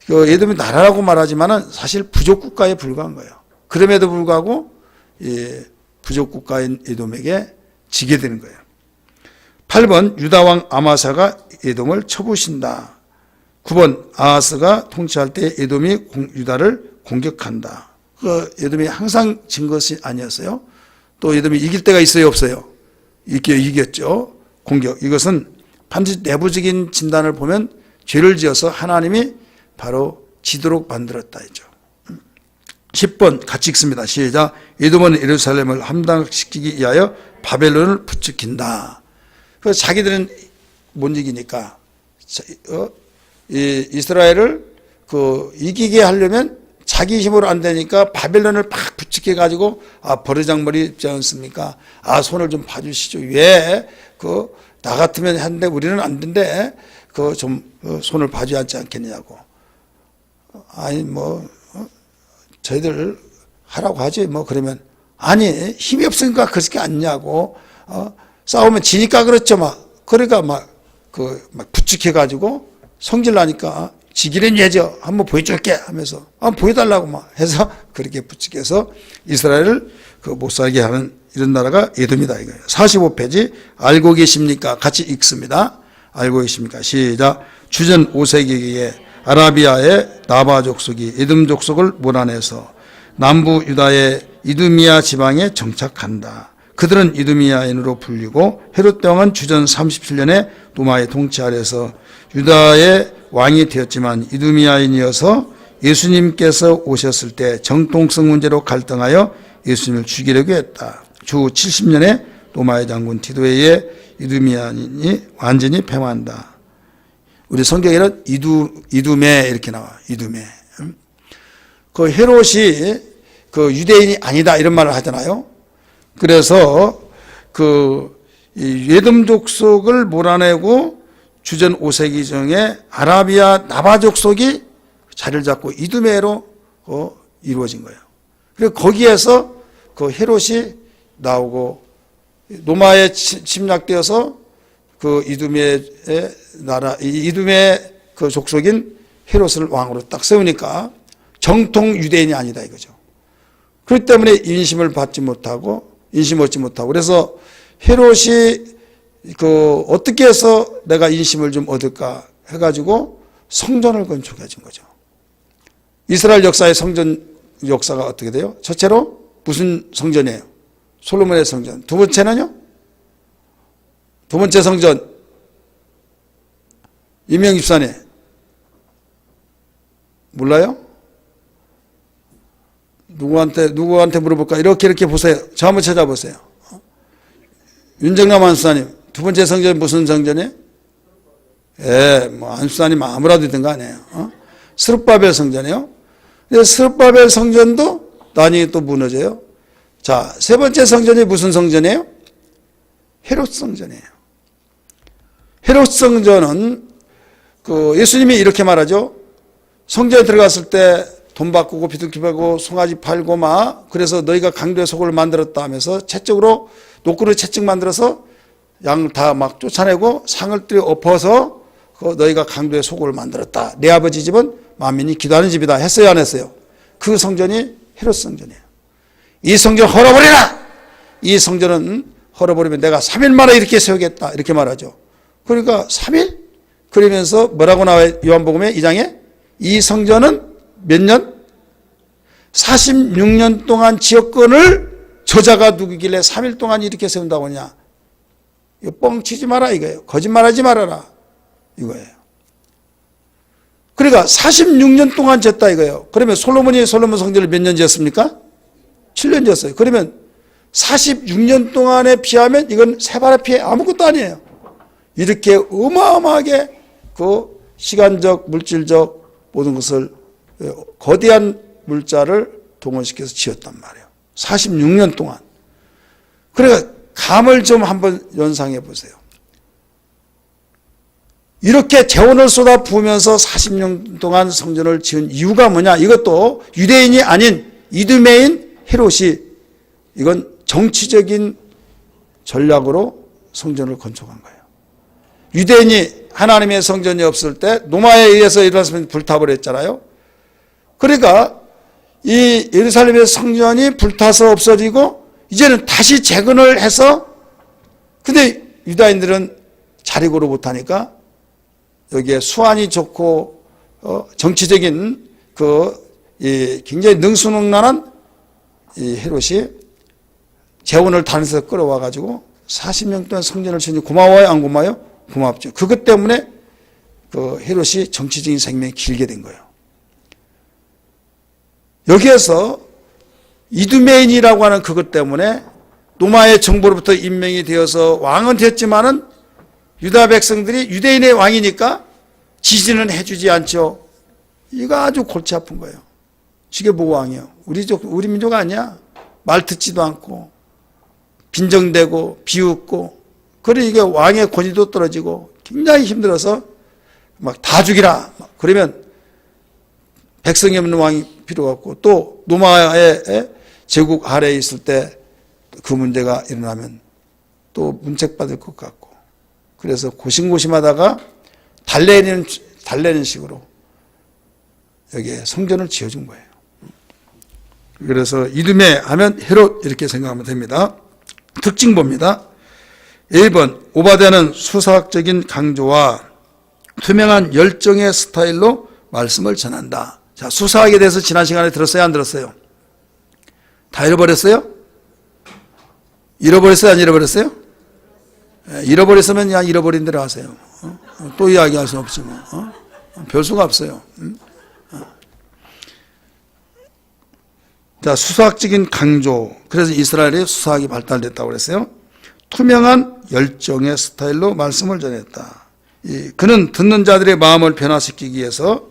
그 에돔이 나라라고 말하지만은 사실 부족 국가에 불과한 거예요. 그럼에도 불구하고 부족 국가인 에돔에게 지게 되는 거예요. 8번 유다 왕 아마사가 에돔을 쳐부신다. 9번 아하스가 통치할 때 에돔이 유다를 공격한다. 그 에돔이 항상 진 것이 아니었어요. 또 에돔이 이길 때가 있어요, 없어요? 이겼죠. 공격. 이것은 반드시 내부적인 진단을 보면 죄를 지어서 하나님이 바로 지도록 만들었다 이죠. 10번 같이 읽습니다. 시작. 에돔은 예루살렘을 함락시키기 위하여 바벨론을 부추긴다. 그래서 자기들은 못 이기니까 이스라엘을 그 이기게 하려면 자기 힘으로 안 되니까 바벨론을 팍 부추겨 가지고 버르장머리 있지 않습니까? 손을 좀 봐주시죠. 왜 나 같으면 하는데 우리는 안 된대. 좀 손을 봐주지 않지 않겠냐고. 아니 저희들 하라고 하지 그러면 아니 힘이 없으니까 그렇게 아니냐고. 싸우면 지니까 그렇죠. 그러니까 막 부추겨 가지고 성질 나니까 지기는 예죠. 한번 보여줄게 하면서 보여달라고 해서 그렇게 부추겨서 이스라엘을 못 살게 하는 이런 나라가 에돔이다 이거예요. 45페이지 알고 계십니까? 같이 읽습니다. 알고 계십니까? 시작. 주전 5세기에 아라비아의 나바 족속이 에돔 족속을 몰아내서 남부 유다의 이두미아 지방에 정착한다. 그들은 이두미아인으로 불리고 헤롯 왕은 주전 37년에 도마의 통치 아래서 유다의 왕이 되었지만 이두미아인이어서 예수님께서 오셨을 때 정통성 문제로 갈등하여 예수님을 죽이려고 했다. 주 70년에 도마의 장군 디도에 이두미아인이 완전히 패망한다. 우리 성경에는 이두메 이렇게 나와. 이두메. 그 헤롯이 유대인이 아니다 이런 말을 하잖아요. 그래서 에돔 족속을 몰아내고 주전 5세기 중에 아라비아 나바 족속이 자리를 잡고 이두메로 이루어진 거예요. 그리고 거기에서 헤롯이 나오고 로마에 침략되어서 이두메의 나라, 이두메의 족속인 헤롯을 왕으로 딱 세우니까 정통 유대인이 아니다 이거죠. 그렇기 때문에 인심 얻지 못하고 그래서 헤롯이 어떻게 해서 내가 인심을 좀 얻을까 해가지고 성전을 건축해 준 거죠. 이스라엘 역사의 성전 역사가 어떻게 돼요? 첫째로 무슨 성전이에요? 솔로몬의 성전. 두 번째는요? 두 번째 성전 임명 집사님 몰라요? 누구한테 물어볼까? 이렇게 보세요. 저 한번 찾아보세요. 윤정남 안수사님, 두 번째 성전이 무슨 성전이에요? 뭐 안수사님 아무라도 된 거 아니에요. 스룹바벨 성전이요. 근데 스룹바벨 성전도 나중에 또 무너져요. 자, 세 번째 성전이 무슨 성전이에요? 헤롯 성전이에요. 헤롯 성전은 예수님이 이렇게 말하죠. 성전에 들어갔을 때 돈 바꾸고 비둘기 팔고 송아지 팔고 그래서 너희가 강도의 소굴을 만들었다 하면서 채찍으로 노꾸로 채찍 만들어서 양 다 막 쫓아내고 상을 뜰 엎어서 너희가 강도의 소굴을 만들었다. 내 아버지 집은 만민이 기도하는 집이다 했어요, 안 했어요? 그 성전이 헤롯 성전이에요. 이 성전 헐어버리라! 이 성전은 헐어버리면 내가 3일 만에 이렇게 세우겠다 이렇게 말하죠. 그러니까 3일? 그러면서 뭐라고 나와요? 요한복음에 2장에 이 성전은 몇 년? 46년 동안 지역권을 저자가 누구길래 3일 동안 이렇게 세운다고 하냐. 이거 뻥치지 마라 이거예요. 거짓말하지 말아라 이거예요. 그러니까 46년 동안 졌다 이거예요. 그러면 솔로몬 성전을 몇 년 지었습니까? 7년 지었어요. 그러면 46년 동안에 비하면 이건 세발의 피해 아무것도 아니에요. 이렇게 어마어마하게 그 시간적, 물질적 모든 것을 거대한 물자를 동원시켜서 지었단 말이에요. 46년 동안. 그러니까 감을 좀 한번 연상해 보세요. 이렇게 재원을 쏟아 부으면서 40년 동안 성전을 지은 이유가 뭐냐? 이것도 유대인이 아닌 이두메인 헤롯이 이건 정치적인 전략으로 성전을 건축한 거예요. 유대인이 하나님의 성전이 없을 때 노마에 의해서 일어났으면 불타버렸잖아요. 그러니까 이 예루살렘의 성전이 불타서 없어지고 이제는 다시 재건을 해서 근데 유다인들은 자리고를 못하니까 여기에 수완이 좋고 정치적인 굉장히 능수능란한 이 헤롯이 재원을 단에서 끌어와 가지고 40년 동안 성전을 지으니 고마워요, 안 고마워요? 고맙죠. 그것 때문에 헤롯이 정치적인 생명이 길게 된 거예요. 여기에서 이두메인이라고 하는 그것 때문에 로마의 정부로부터 임명이 되어서 왕은 됐지만은 유다 백성들이 유대인의 왕이니까 지지는 해주지 않죠. 이거 아주 골치 아픈 거예요. 이게 뭐 왕이요? 우리 민족 아니야. 말 듣지도 않고 빈정대고 비웃고 그래 이게 왕의 권위도 떨어지고 굉장히 힘들어서 막 다 죽이라. 그러면 백성이 없는 왕이 필요가 없고 또 로마의 제국 아래에 있을 때 그 문제가 일어나면 또 문책받을 것 같고 그래서 고심고심하다가 달래는 식으로 여기에 성전을 지어준 거예요. 그래서 이두메 하면 헤롯 이렇게 생각하면 됩니다. 특징 봅니다. 1번 오바댜는 수사학적인 강조와 투명한 열정의 스타일로 말씀을 전한다. 자, 수사학에 대해서 지난 시간에 들었어요? 안 들었어요? 다 잃어버렸어요? 잃어버렸어요? 안 잃어버렸어요? 잃어버렸으면 그냥 잃어버린 대로 하세요. 또 이야기할 수 없지 뭐. 별 수가 없어요. 자, 수사학적인 강조. 그래서 이스라엘의 수사학이 발달됐다고 그랬어요. 투명한 열정의 스타일로 말씀을 전했다. 그는 듣는 자들의 마음을 변화시키기 위해서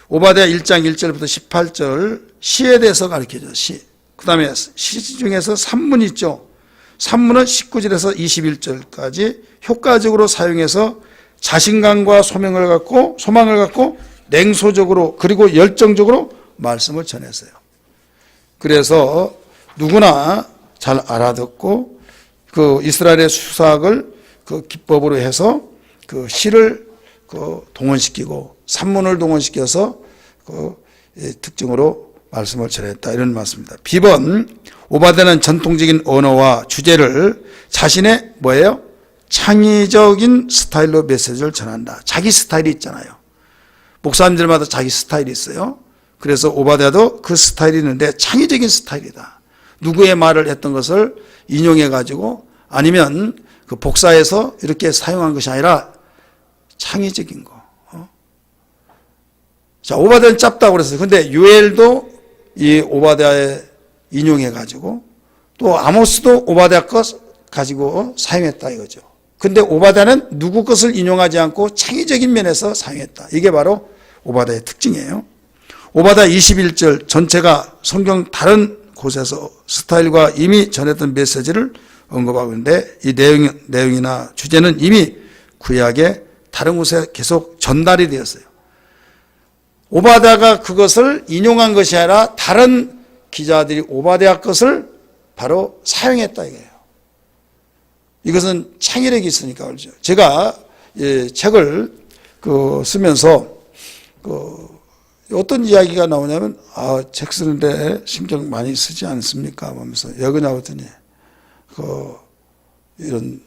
오바댜 1장 1절부터 18절 시에 대해서 가르쳐줘요. 시. 그 다음에 시 중에서 산문 있죠. 산문은 19절에서 21절까지 효과적으로 사용해서 자신감과 소망을 갖고 냉소적으로 그리고 열정적으로 말씀을 전했어요. 그래서 누구나 잘 알아듣고 그 이스라엘의 수사학을 그 기법으로 해서 그 시를 동원시키고 산문을 동원시켜서 그 특징으로 말씀을 전했다 이런 말씀입니다. 비번 오바댜는 전통적인 언어와 주제를 자신의 뭐예요? 창의적인 스타일로 메시지를 전한다. 자기 스타일이 있잖아요. 목사님들마다 자기 스타일이 있어요. 그래서 오바댜도 그 스타일이 있는데 창의적인 스타일이다. 누구의 말을 했던 것을 인용해 가지고 아니면 그 복사해서 이렇게 사용한 것이 아니라 창의적인 거. 자, 오바댜는 짧다고 그랬어요. 근데 요엘도 이 오바댜에 인용해가지고 또 아모스도 오바댜 것 가지고 사용했다 이거죠. 근데 오바댜는 누구 것을 인용하지 않고 창의적인 면에서 사용했다. 이게 바로 오바댜의 특징이에요. 오바댜 21절 전체가 성경 다른 곳에서 스타일과 이미 전했던 메시지를 언급하고 있는데 이 내용이나 주제는 이미 구약의 다른 곳에 계속 전달이 되었어요. 오바댜가 그것을 인용한 것이 아니라 다른 기자들이 오바댜 것을 바로 사용했다 이거예요. 이것은 창의력이 있으니까 그렇죠. 제가 책을 쓰면서 어떤 이야기가 나오냐면 책 쓰는데 신경 많이 쓰지 않습니까? 하면서 왜 그러냐고 했더니 이런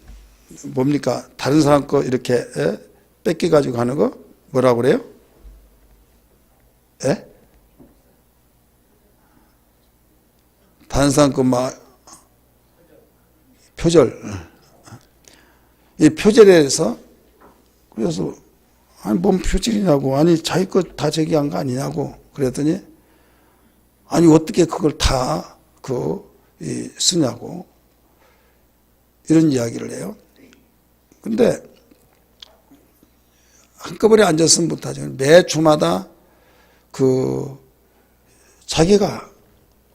뭡니까? 다른 사람 거 이렇게 뺏겨 가지고 하는 거 뭐라고 그래요? 예? 다른 사람 거 막 표절. 이 표절에 대해서 그래서 아니 뭔 표절이냐고 아니 자기 거 다 제기한 거 아니냐고 그랬더니 아니 어떻게 그걸 다 쓰냐고 이런 이야기를 해요. 근데 한꺼번에 앉았으면 못하죠. 매 주마다 자기가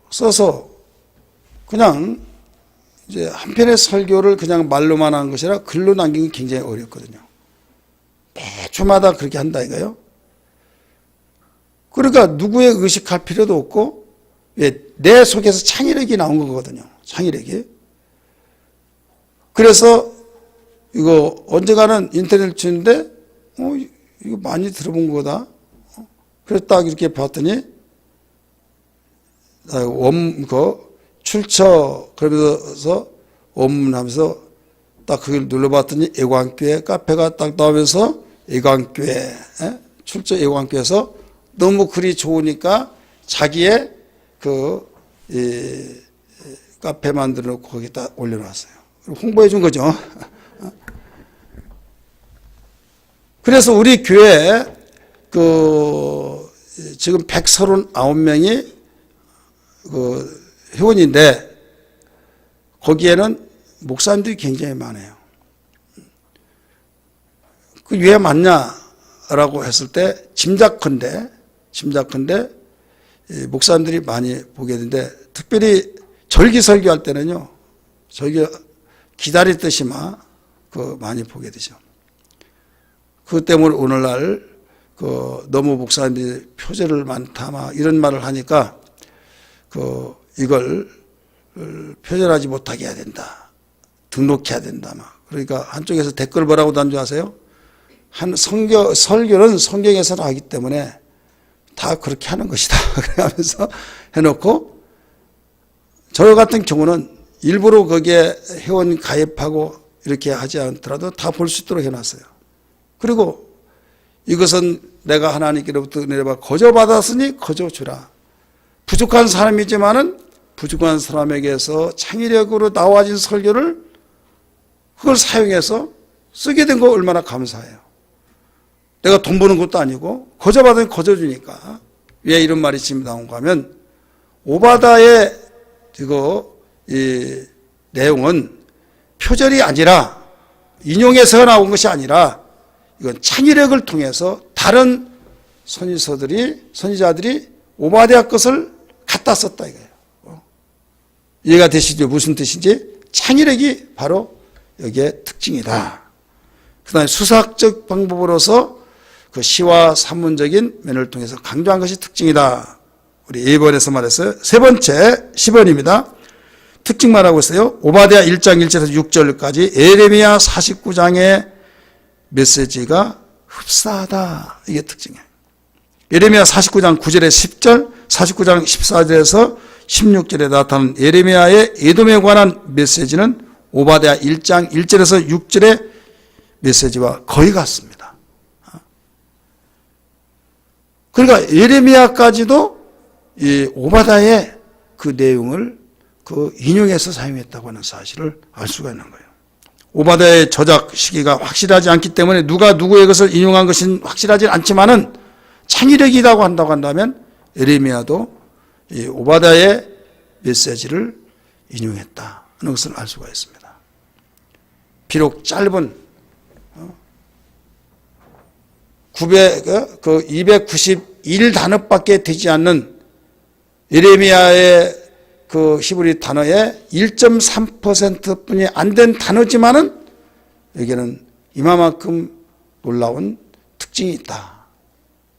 써서 그냥 이제 한 편의 설교를 그냥 말로만 한 것이라 글로 남기기 굉장히 어렵거든요. 매주마다 그렇게 한다 이거요. 그러니까 누구의 의식할 필요도 없고 내 속에서 창의력이 나온 거거든요. 창의력이. 그래서 이거 언젠가는 인터넷 치는데 이거 많이 들어본 거다. 그래서 딱 이렇게 봤더니 출처 그러면서 원문하면서 딱 그걸 눌러봤더니 애광교회 카페가 딱 나오면서 애광교회 출처 애광교회에서 너무 글이 좋으니까 자기의 카페 만들어 놓고 거기다 올려놨어요. 홍보해 준 거죠. 그래서 우리 교회 지금 139명이 회원인데 거기에는 목사님들이 굉장히 많아요. 그 왜 많냐라고 했을 때 짐작컨대 목사님들이 많이 보게 되는데 특별히 절기 설교할 때는요. 저기 기다렸듯이만 많이 보게 되죠. 그 때문에 오늘날 너무 목사님들이 표절을 많다 막 이런 말을 하니까 이걸 표절하지 못하게 해야 된다. 등록해야 된다. 막. 그러니까 한쪽에서 댓글 뭐라고 단 줄 아세요? 설교는 성경에서 나오기 때문에 다 그렇게 하는 것이다. 그러면서 해놓고 저 같은 경우는 일부러 거기에 회원 가입하고 이렇게 하지 않더라도 다 볼 수 있도록 해놨어요. 그리고 이것은 내가 하나님께로부터 은혜를 거저받았으니 거저주라. 부족한 사람이지만은 부족한 사람에게서 창의력으로 나와진 설교를 그걸 사용해서 쓰게 된 거 얼마나 감사해요. 내가 돈 버는 것도 아니고 거저받으니 거저주니까. 왜 이런 말이 지금 나온가 하면 오바다의 이 내용은 표절이 아니라 인용해서 나온 것이 아니라 이건 창의력을 통해서 다른 선지자들이 오바댜 것을 갖다 썼다 이거예요. 이해가 되시죠? 무슨 뜻인지? 창의력이 바로 여기에 특징이다. 그 다음에 수사학적 방법으로서 그 시와 산문적인 면을 통해서 강조한 것이 특징이다. 우리 2번에서 말했어요. 세 번째 10번입니다. 특징만 하고 있어요. 오바댜 1장 1절에서 6절까지 예레미야 49장의 메시지가 흡사하다. 이게 특징이에요. 예레미야 49장 9절에 10절, 49장 14절에서 16절에 나타난 예레미야의 에돔에 관한 메시지는 오바댜 1장 1절에서 6절의 메시지와 거의 같습니다. 그러니까 예레미야까지도 이 오바댜의 그 내용을 인용해서 사용했다고 하는 사실을 알 수가 있는 거예요. 오바댜의 저작 시기가 확실하지 않기 때문에 누가 누구의 것을 인용한 것은 확실하지 않지만은 창의력이라고 한다면 예레미야도 이 오바댜의 메시지를 인용했다 하는 것을 알 수가 있습니다. 비록 짧은 291단어밖에 되지 않는 예레미야의 그 히브리 단어의 1.3%뿐이 안 된 단어지만은 여기에는 이만큼 놀라운 특징이 있다.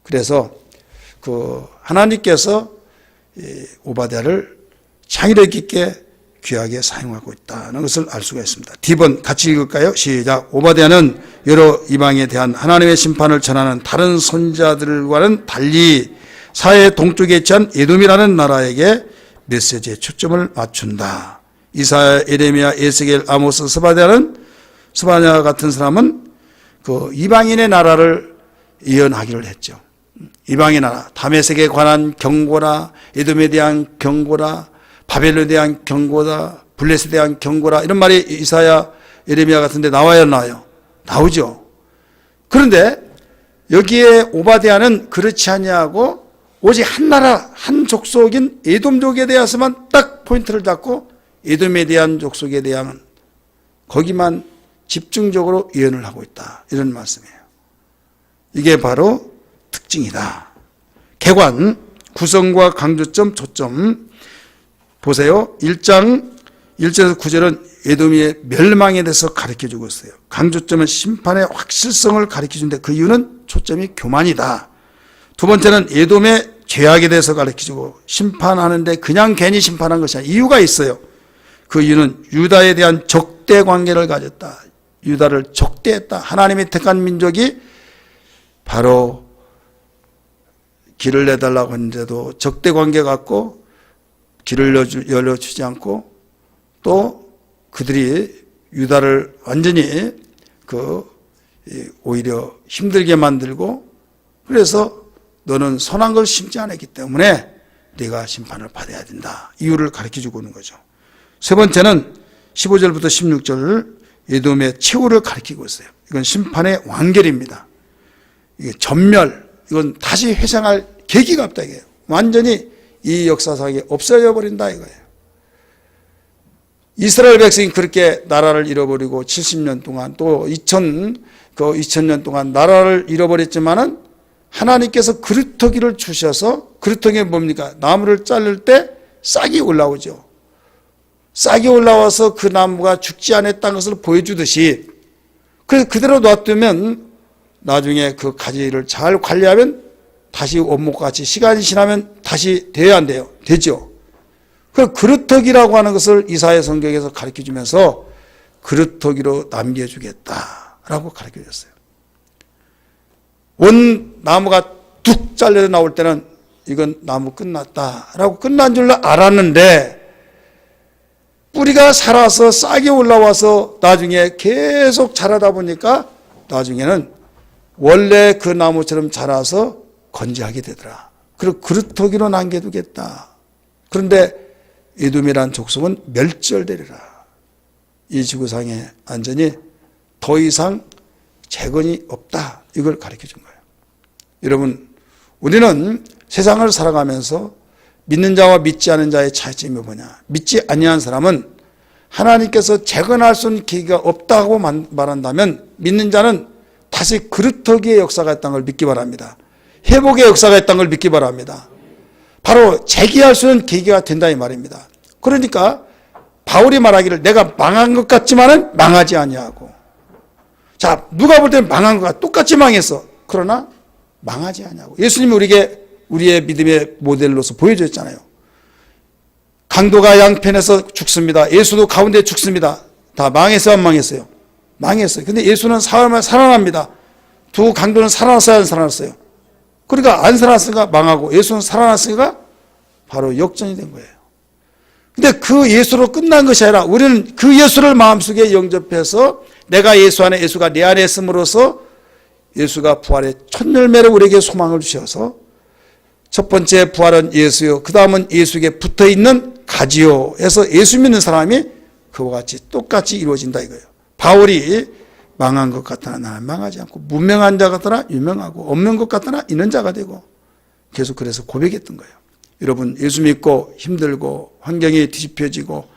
그래서 그 하나님께서 오바댜를 창의력 있게 귀하게 사용하고 있다는 것을 알 수가 있습니다. D번 같이 읽을까요? 시작. 오바댜는 여러 이방에 대한 하나님의 심판을 전하는 다른 선지자들과는 달리 사해 동쪽에 위치한 에돔이라는 나라에게 메시지에 초점을 맞춘다. 이사야, 예레미야, 에스겔, 아모스, 스바냐 같은 사람은 그 이방인의 나라를 예언하기를 했죠. 이방의 나라, 다메섹에 관한 경고라, 에돔에 대한 경고라, 바벨론에 대한 경고다, 블레셋에 대한 경고라, 이런 말이 이사야, 예레미야 같은 데 나와야 나와요. 나오죠. 그런데 여기에 오바댜는 그렇지 아니하고 오직 한 나라, 한 족속인 에돔족에 대해서만 딱 포인트를 잡고 에돔에 대한 족속에 대한 거기만 집중적으로 예언을 하고 있다. 이런 말씀이에요. 이게 바로 특징이다. 개관, 구성과 강조점, 초점. 보세요. 1장 1절에서 9절은 에돔의 멸망에 대해서 가르쳐주고 있어요. 강조점은 심판의 확실성을 가르쳐주는데 그 이유는 초점이 교만이다. 두 번째는 에돔의 죄악에 대해서 가르쳐주고 심판하는데 그냥 괜히 심판한 것이 아니라 이유가 있어요. 그 이유는 유다에 대한 적대 관계를 가졌다. 유다를 적대했다. 하나님의 택한 민족이 바로 길을 내달라고 했는데도 적대 관계 갖고 길을 열어주지 않고 또 그들이 유다를 완전히 오히려 힘들게 만들고 그래서 너는 선한 걸 심지 않았기 때문에 네가 심판을 받아야 된다. 이유를 가르쳐주고 있는 거죠. 세 번째는 15절부터 16절 에돔의 최후를 가르치고 있어요. 이건 심판의 완결입니다. 이게 전멸, 이건 다시 회생할 계기가 없다 이거예요. 완전히 이 역사상에 없어져 버린다 이거예요. 이스라엘 백성이 그렇게 나라를 잃어버리고 70년 동안 또 2000년 동안 나라를 잃어버렸지만은 하나님께서 그루터기를 주셔서 그루터기가 뭡니까? 나무를 자를 때 싹이 올라오죠. 싹이 올라와서 그 나무가 죽지 않았다는 것을 보여주듯이 그래서 그대로 놔두면 나중에 그 가지를 잘 관리하면 다시 원목같이 시간이 지나면 다시 돼야 안 돼요? 되죠. 그 그루터기라고 하는 것을 이사야 성경에서 가르쳐주면서 그루터기로 남겨주겠다라고 가르쳐줬어요. 원 나무가 뚝 잘려 나올 때는 이건 나무 끝났다라고 끝난 줄로 알았는데 뿌리가 살아서 싹이 올라와서 나중에 계속 자라다 보니까 나중에는 원래 그 나무처럼 자라서 건재하게 되더라. 그리고 그루터기로 남겨두겠다. 그런데 에돔이란 족속은 멸절되리라. 이 지구상에 완전히 더 이상 재건이 없다. 이걸 가르쳐 준 거예요. 여러분, 우리는 세상을 살아가면서 믿는 자와 믿지 않은 자의 차이점이 뭐냐? 믿지 아니한 사람은 하나님께서 재건할 수 있는 계기가 없다고 말한다면 믿는 자는 다시 그루터기의 역사가 있다는 걸 믿기 바랍니다. 회복의 역사가 있다는 걸 믿기 바랍니다. 바로 재기할 수 있는 계기가 된다 이 말입니다. 그러니까 바울이 말하기를 내가 망한 것 같지만은 망하지 아니하고 자 누가 볼 때는 망한 것 같아 똑같이 망했어. 그러나 망하지 아니하고 예수님이 우리의 믿음의 모델로서 보여줬잖아요. 강도가 양편에서 죽습니다. 예수도 가운데 죽습니다. 다 망했어요 안 망했어요? 망했어요. 근데 예수는 살아납니다. 두 강도는 살아났어요 안 살아났어요? 그러니까 안 살아났으니까 망하고 예수는 살아났으니까 바로 역전이 된 거예요. 근데 그 예수로 끝난 것이 아니라 우리는 그 예수를 마음속에 영접해서 내가 예수 안에 예수가 내 안에 있음으로써 예수가 부활의 첫 열매로 우리에게 소망을 주셔서 첫 번째 부활은 예수요. 그 다음은 예수에게 붙어있는 가지요 해서 예수 믿는 사람이 그와 같이 똑같이 이루어진다 이거예요. 바울이 망한 것 같으나 나는 망하지 않고, 무명한 자 같으나 유명하고, 없는 것 같으나 있는 자가 되고, 계속 그래서 고백했던 거예요. 여러분, 예수 믿고 힘들고 환경이 뒤집혀지고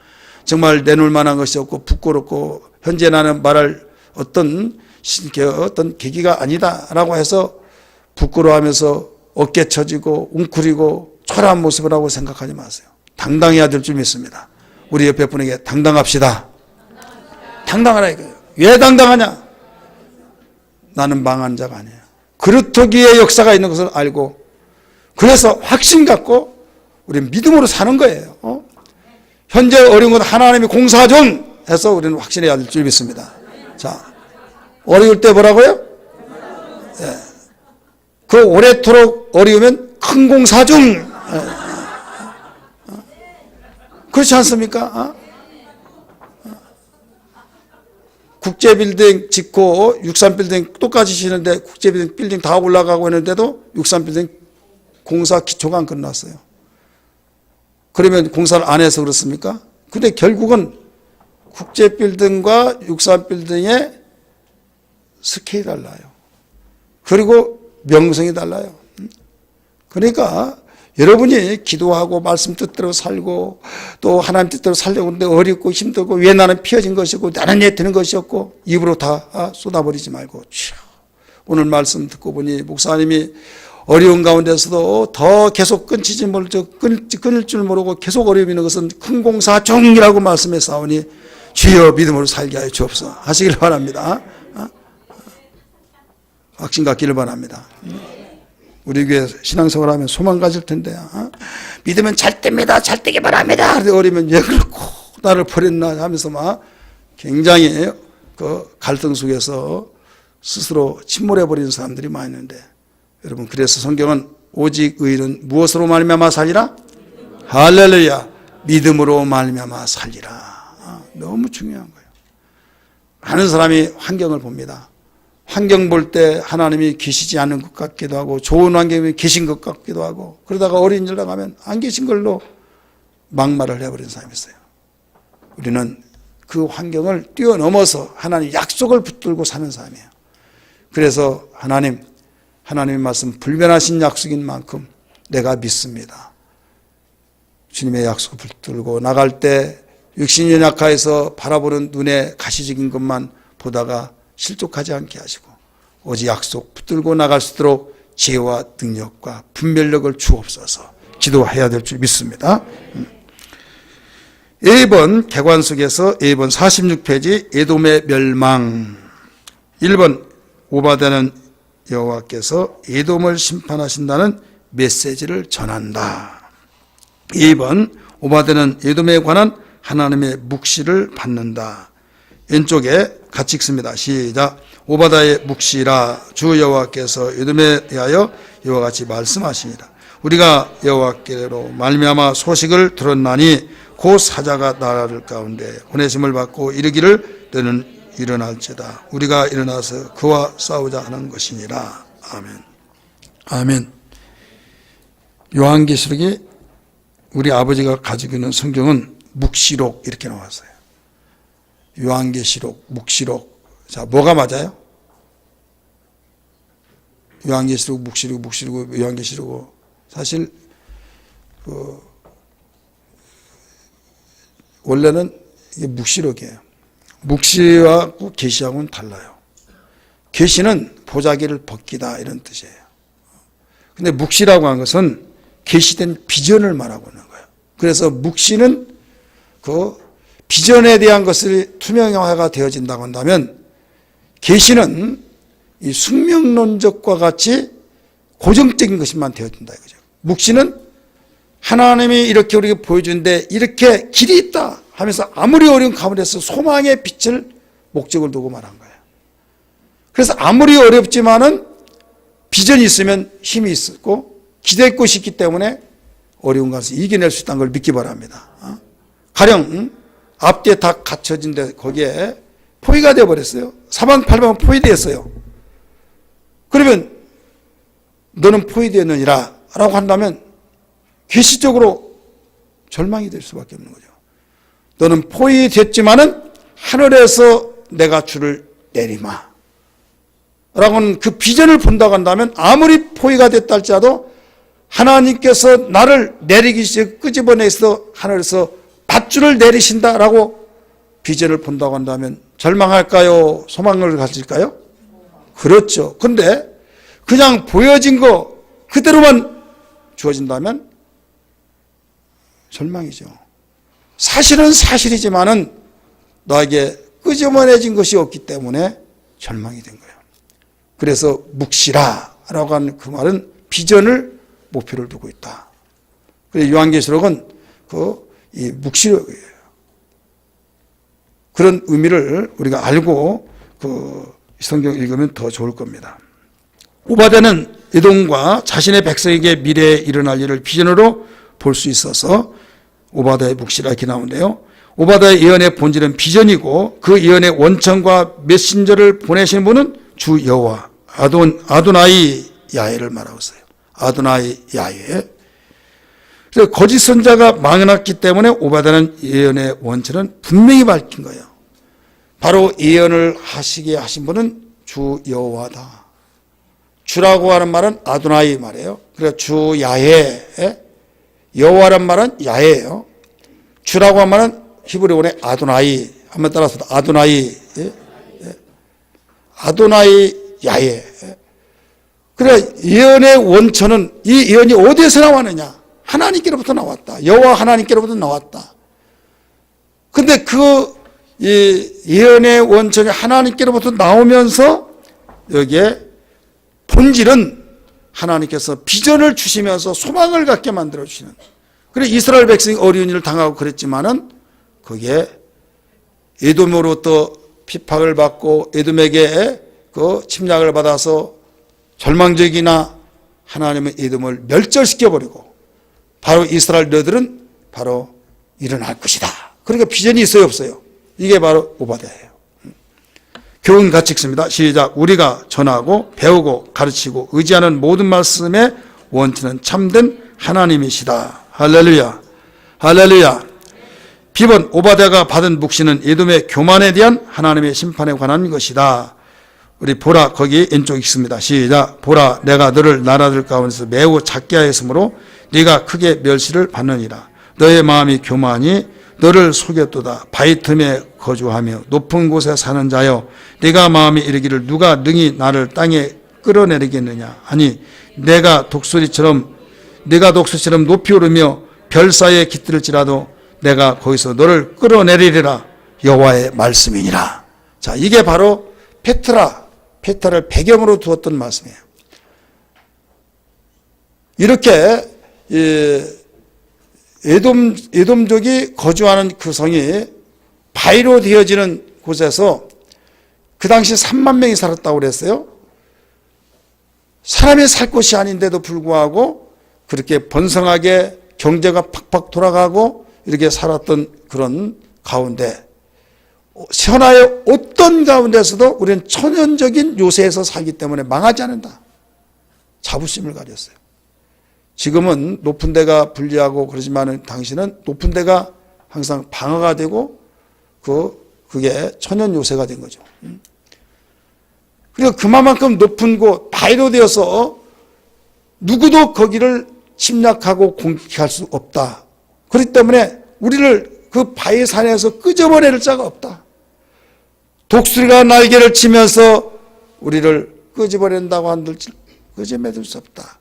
정말 내놓을 만한 것이 없고 부끄럽고 현재 나는 말할 어떤 계기가 아니다라고 해서 부끄러워하면서 어깨 처지고 웅크리고 초라한 모습을 하고 생각하지 마세요. 당당해야 될 줄 믿습니다. 우리 옆에 분에게 당당합시다. 당당하라 이거예요. 왜 당당하냐? 나는 망한 자가 아니에요. 그렇다기에 역사가 있는 것을 알고, 그래서 확신 갖고 우리는 믿음으로 사는 거예요. 현재 어려운 건 하나님이 공사 중 해서 우리는 확신해야 될 줄 믿습니다. 자, 어려울 때 뭐라고요? 예. 그 오래도록 어려우면 큰 공사 중. 예. 그렇지 않습니까? 국제빌딩 짓고 63빌딩 똑같이 지는데 국제빌딩 다 올라가고 있는데도 63빌딩 공사 기초가 안 끝났어요. 그러면 공사를 안 해서 그렇습니까? 근데 결국은 국제빌딩과 63빌딩의 스케일이 달라요. 그리고 명성이 달라요. 그러니까 여러분이 기도하고 말씀 뜻대로 살고 또 하나님 뜻대로 살려고 하는데 어렵고 힘들고 왜 나는 피어진 것이고 나는 왜 되는 것이었고 입으로 다 쏟아버리지 말고, 오늘 말씀 듣고 보니 목사님이 어려운 가운데서도 더 계속 끊을 줄 모르고 계속 어려움이 있는 것은 큰 공사 중이라고 말씀해 싸우니 주여 믿음으로 살게 하여 주옵소서 하시길 바랍니다. 확신 갖기를 바랍니다. 우리 교회 신앙생활 하면 소망 가질 텐데, 믿으면 잘 됩니다. 잘 되기 바랍니다. 어리면 왜 그렇고 나를 버렸나 하면서 막 굉장히 그 갈등 속에서 스스로 침몰해버리는 사람들이 많이 있는데, 여러분, 그래서 성경은 오직 의인은 무엇으로 말미암아 살리라? 할렐루야. 믿음으로 말미암아 살리라. 너무 중요한 거예요. 많은 사람이 환경을 봅니다. 환경 볼 때 하나님이 계시지 않은 것 같기도 하고 좋은 환경이 계신 것 같기도 하고, 그러다가 어려운 일 나가면 안 계신 걸로 막말을 해버리는 사람이 있어요. 우리는 그 환경을 뛰어넘어서 하나님 약속을 붙들고 사는 사람이에요. 그래서 하나님의 말씀 불변하신 약속인 만큼 내가 믿습니다. 주님의 약속을 붙들고 나갈 때 육신이 연약하여서 바라보는 눈에 가시적인 것만 보다가 실족하지 않게 하시고 오직 약속 붙들고 나갈 수 있도록 지혜와 능력과 분별력을 주옵소서 기도해야 될 줄 믿습니다. 1번 개관 속에서 1번 46페이지 에돔의 멸망. 1번 오바댜는 여호와께서 에돔을 심판하신다는 메시지를 전한다. 2번 오바댜는 에돔에 관한 하나님의 묵시를 받는다. 왼쪽에 같이 읽습니다. 시작. 오바댜의 묵시라. 주 여호와께서 에돔에 대하여 이와 같이 말씀하시니라. 우리가 여호와께로 말미암아 소식을 들었나니 곧 사자가 나라를 가운데 보내심을 받고 이르기를 너는 일어날지다. 우리가 일어나서 그와 싸우자 하는 것이니라. 아멘. 아멘. 요한계시록이 우리 아버지가 가지고 있는 성경은 묵시록 이렇게 나왔어요. 요한계시록, 묵시록. 자, 뭐가 맞아요? 요한계시록, 묵시록, 요한계시록. 사실 원래는 이게 묵시록이에요. 묵시와 계시하고는 달라요. 계시는 보자기를 벗기다 이런 뜻이에요. 근데 묵시라고 하는 것은 계시된 비전을 말하고 있는 거예요. 그래서 묵시는 그 비전에 대한 것을 투명화가 되어진다고 한다면, 계시는 이 숙명론적과 같이 고정적인 것만 되어진다 이거죠. 묵시는 하나님이 이렇게 우리에게 보여주는데 이렇게 길이 있다 하면서 아무리 어려운 가운데서 소망의 빛을 목적을 두고 말한 거예요. 그래서 아무리 어렵지만은 비전이 있으면 힘이 있고 기댈 곳이 있기 때문에 어려운 것을 이겨낼 수 있다는 걸 믿기 바랍니다. 가령 앞뒤에 다 갖춰진데 거기에 포위가 되어버렸어요. 사방팔방 포위되었어요. 그러면 너는 포위되었느니라 라고 한다면 계시적으로 절망이 될 수밖에 없는 거죠. 너는 포위됐지만은 하늘에서 내가 주를 내리마 라고는 그 비전을 본다고 한다면 아무리 포위가 됐다 할지라도 하나님께서 나를 내리기 시작해 끄집어내서 하늘에서 밧줄을 내리신다라고 비전을 본다고 한다면 절망할까요? 소망을 가질까요? 그렇죠. 근데 그냥 보여진 거 그대로만 주어진다면 절망이죠. 사실은 사실이지만은 너에게 끄집어내진 것이 없기 때문에 절망이 된 거예요. 그래서 묵시라라고 하는 그 말은 비전을 목표를 두고 있다. 그래서 요한계시록은 이 묵시록이에요. 그런 의미를 우리가 알고 성경 읽으면 더 좋을 겁니다. 오바댜는 에돔과 자신의 백성에게 미래에 일어날 일을 비전으로 볼 수 있어서 오바댜의 묵시라 이렇게 나오는데요. 오바댜의 예언의 본질은 비전이고 그 예언의 원천과 메신저를 보내시는 분은 주 여호와 아도나이 야훼를 말하고 있어요. 아도나이 야훼. 그래서 거짓 선자가 많았기 때문에 오바댜는 예언의 원천은 분명히 밝힌 거예요. 바로 예언을 하시게 하신 분은 주 여호와다. 주라고 하는 말은 아도나이 말이에요. 그래서 주 야훼, 여호와란 말은 야훼예요. 주라고 하는 말은 히브리어의 아도나이, 한번 따라서 아도나이, 아도나이 야훼. 그래 예언의 원천은 이 예언이 어디에서 나왔느냐? 하나님께로부터 나왔다. 여호와 하나님께로부터 나왔다. 근데 이 예언의 원천이 하나님께로부터 나오면서 여기에 본질은 하나님께서 비전을 주시면서 소망을 갖게 만들어 주시는. 그래 이스라엘 백성이 어려운 일을 당하고 그랬지만은 거기에 에돔으로부터 핍박을 받고 에돔에게 그 침략을 받아서 절망적이나 하나님은 에돔을 멸절시켜 버리고 바로 이스라엘 너희들은 바로 일어날 것이다. 그러니까 비전이 있어요 없어요? 이게 바로 오바댜예요. 교훈 같이 읽습니다. 시작. 우리가 전하고 배우고 가르치고 의지하는 모든 말씀의 원천은 참된 하나님이시다. 할렐루야. 할렐루야. 비번 오바댜가 받은 묵시는 에돔의 교만에 대한 하나님의 심판에 관한 것이다. 우리 보라 거기 왼쪽 읽습니다. 시작. 보라 내가 너를 나라들 가운데서 매우 작게 하였으므로 네가 크게 멸시를 받느니라. 너의 마음이 교만이 너를 속였도다. 바위 틈에 거주하며 높은 곳에 사는 자여 네가 마음이 이르기를 누가 능히 나를 땅에 끌어내리겠느냐. 아니 네가 독수리처럼 높이 오르며 별 사이에 깃들을지라도 내가 거기서 너를 끌어내리리라. 여호와의 말씀이니라. 자, 이게 바로 페트라를 배경으로 두었던 말씀이에요. 이렇게 에돔족이 거주하는 그 성이 바위로 되어지는 곳에서 그 당시 3만 명이 살았다고 그랬어요. 사람이 살 곳이 아닌데도 불구하고 그렇게 번성하게 경제가 팍팍 돌아가고 이렇게 살았던 그런 가운데 현아의 어떤 가운데서도 우리는 천연적인 요새에서 살기 때문에 망하지 않는다. 자부심을 가졌어요. 지금은 높은 데가 불리하고 그러지만 당신은 높은 데가 항상 방어가 되고 그게 천연 요새가 된 거죠. 그리고 그만큼 높은 곳 바위로 되어서 누구도 거기를 침략하고 공격할 수 없다. 그렇기 때문에 우리를 그 바위 산에서 끄집어낼 자가 없다. 독수리가 날개를 치면서 우리를 끄집어낸다고 한들 끄집어낼 수 없다.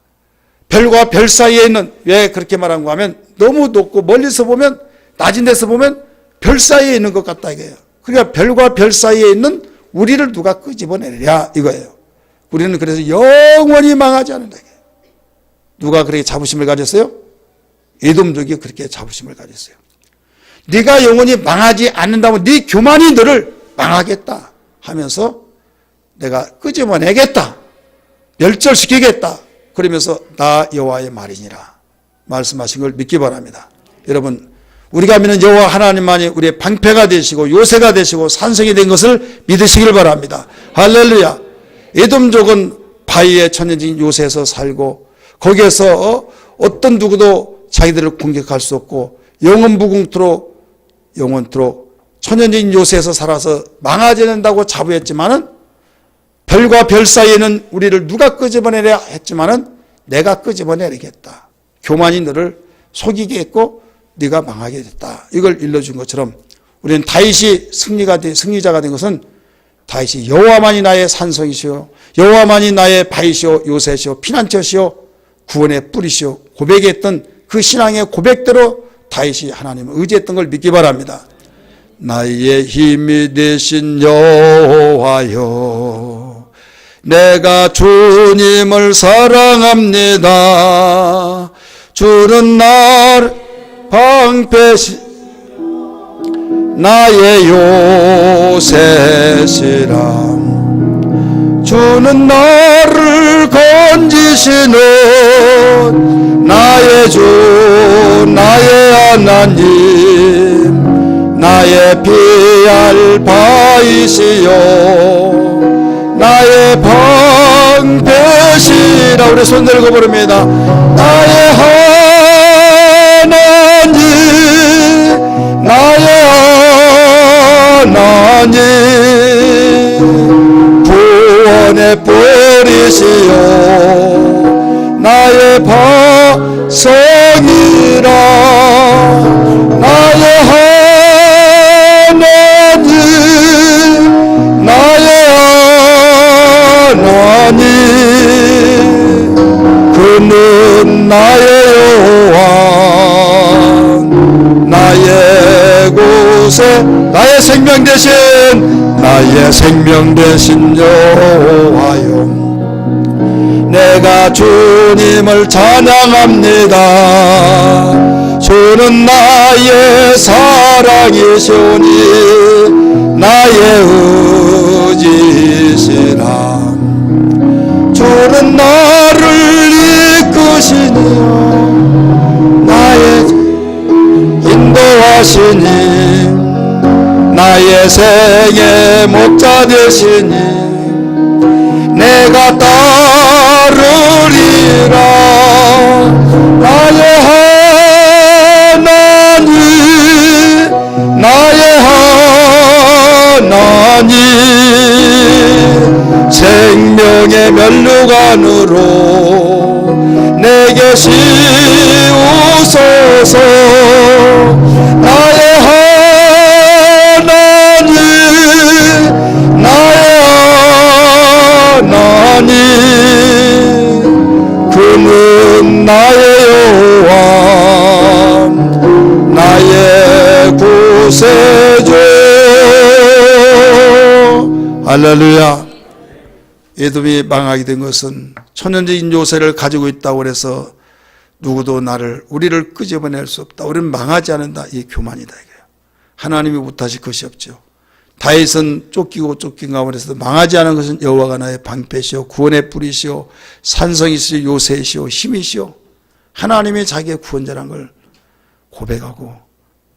별과 별 사이에 있는, 왜 그렇게 말한가 하면 너무 높고 멀리서 보면 낮은 데서 보면 별 사이에 있는 것 같다 이거예요. 그러니까 별과 별 사이에 있는 우리를 누가 끄집어내랴 이거예요. 우리는 그래서 영원히 망하지 않는다. 누가 그렇게 자부심을 가졌어요? 에돔족이 그렇게 자부심을 가졌어요. 네가 영원히 망하지 않는다면 네 교만이 너를 망하겠다 하면서 내가 끄집어내겠다. 멸절시키겠다. 그러면서 나 여호와의 말이니라 말씀하신 걸 믿기 바랍니다. 여러분 우리가 믿는 여호와 하나님만이 우리의 방패가 되시고 요새가 되시고 산성이 된 것을 믿으시길 바랍니다. 할렐루야. 에돔족은 바위의 천연적인 요새에서 살고 거기에서 어떤 누구도 자기들을 공격할 수 없고 영원토록 천연적인 요새에서 살아서 망하지 않는다고 자부했지만은 별과 별 사이에는 우리를 누가 끄집어내려 했지만은 내가 끄집어내리겠다. 교만이 너를 속이게 했고 네가 망하게 됐다. 이걸 일러준 것처럼 우리는 다윗이 승리자가 된 것은 다윗이 여호와만이 나의 산성이시오, 여호와만이 나의 바위시오, 요새시오, 피난처시오, 구원의 뿌리시오 고백했던 그 신앙의 고백대로 다윗이 하나님을 의지했던 걸 믿기 바랍니다. 나의 힘이 되신 여호와여, 내가 주님을 사랑합니다. 주는 나를 방패시 나의 요새시라. 주는 나를 건지시는 나의 주 나의 하나님, 나의 피할 바위시요 나의 방패시라. 우리 손 들고 부릅니다. 나의 하나님, 나의 하나님, 구원의 뿌리시요 나의 바성이라. 나의 하나님, 나의 하나님, 그는 나의 여호와, 나의 곳에 나의 생명 대신 나의 생명 대신 여호와여, 내가 주님을 찬양합니다. 주는 나의 사랑이시오니 나의 의지시라. 주는 나를 이끄시니요 나의 인도하시니 나의 생의 목자 되시니 내가 따르리라. 나의 하나님, 나의 하나님, 생명의 면류관으로 내게 씌우소서. 나의 하나님, 나의 하나님, 그는 나의 여호와, 나의 구세주. 할렐루야. 에돔이 망하게 된 것은 천연적인 요새를 가지고 있다고 해서 누구도 우리를 끄집어낼 수 없다, 우리는 망하지 않는다, 이 교만이다 이거예요. 하나님이 못하실 것이 없죠. 다윗은 쫓기고 쫓긴 가운데서도 망하지 않은 것은 여호와가 나의 방패시오, 구원의 뿌리시오, 산성이시오, 요새시오, 힘이시오. 하나님이 자기의 구원자라는 걸 고백하고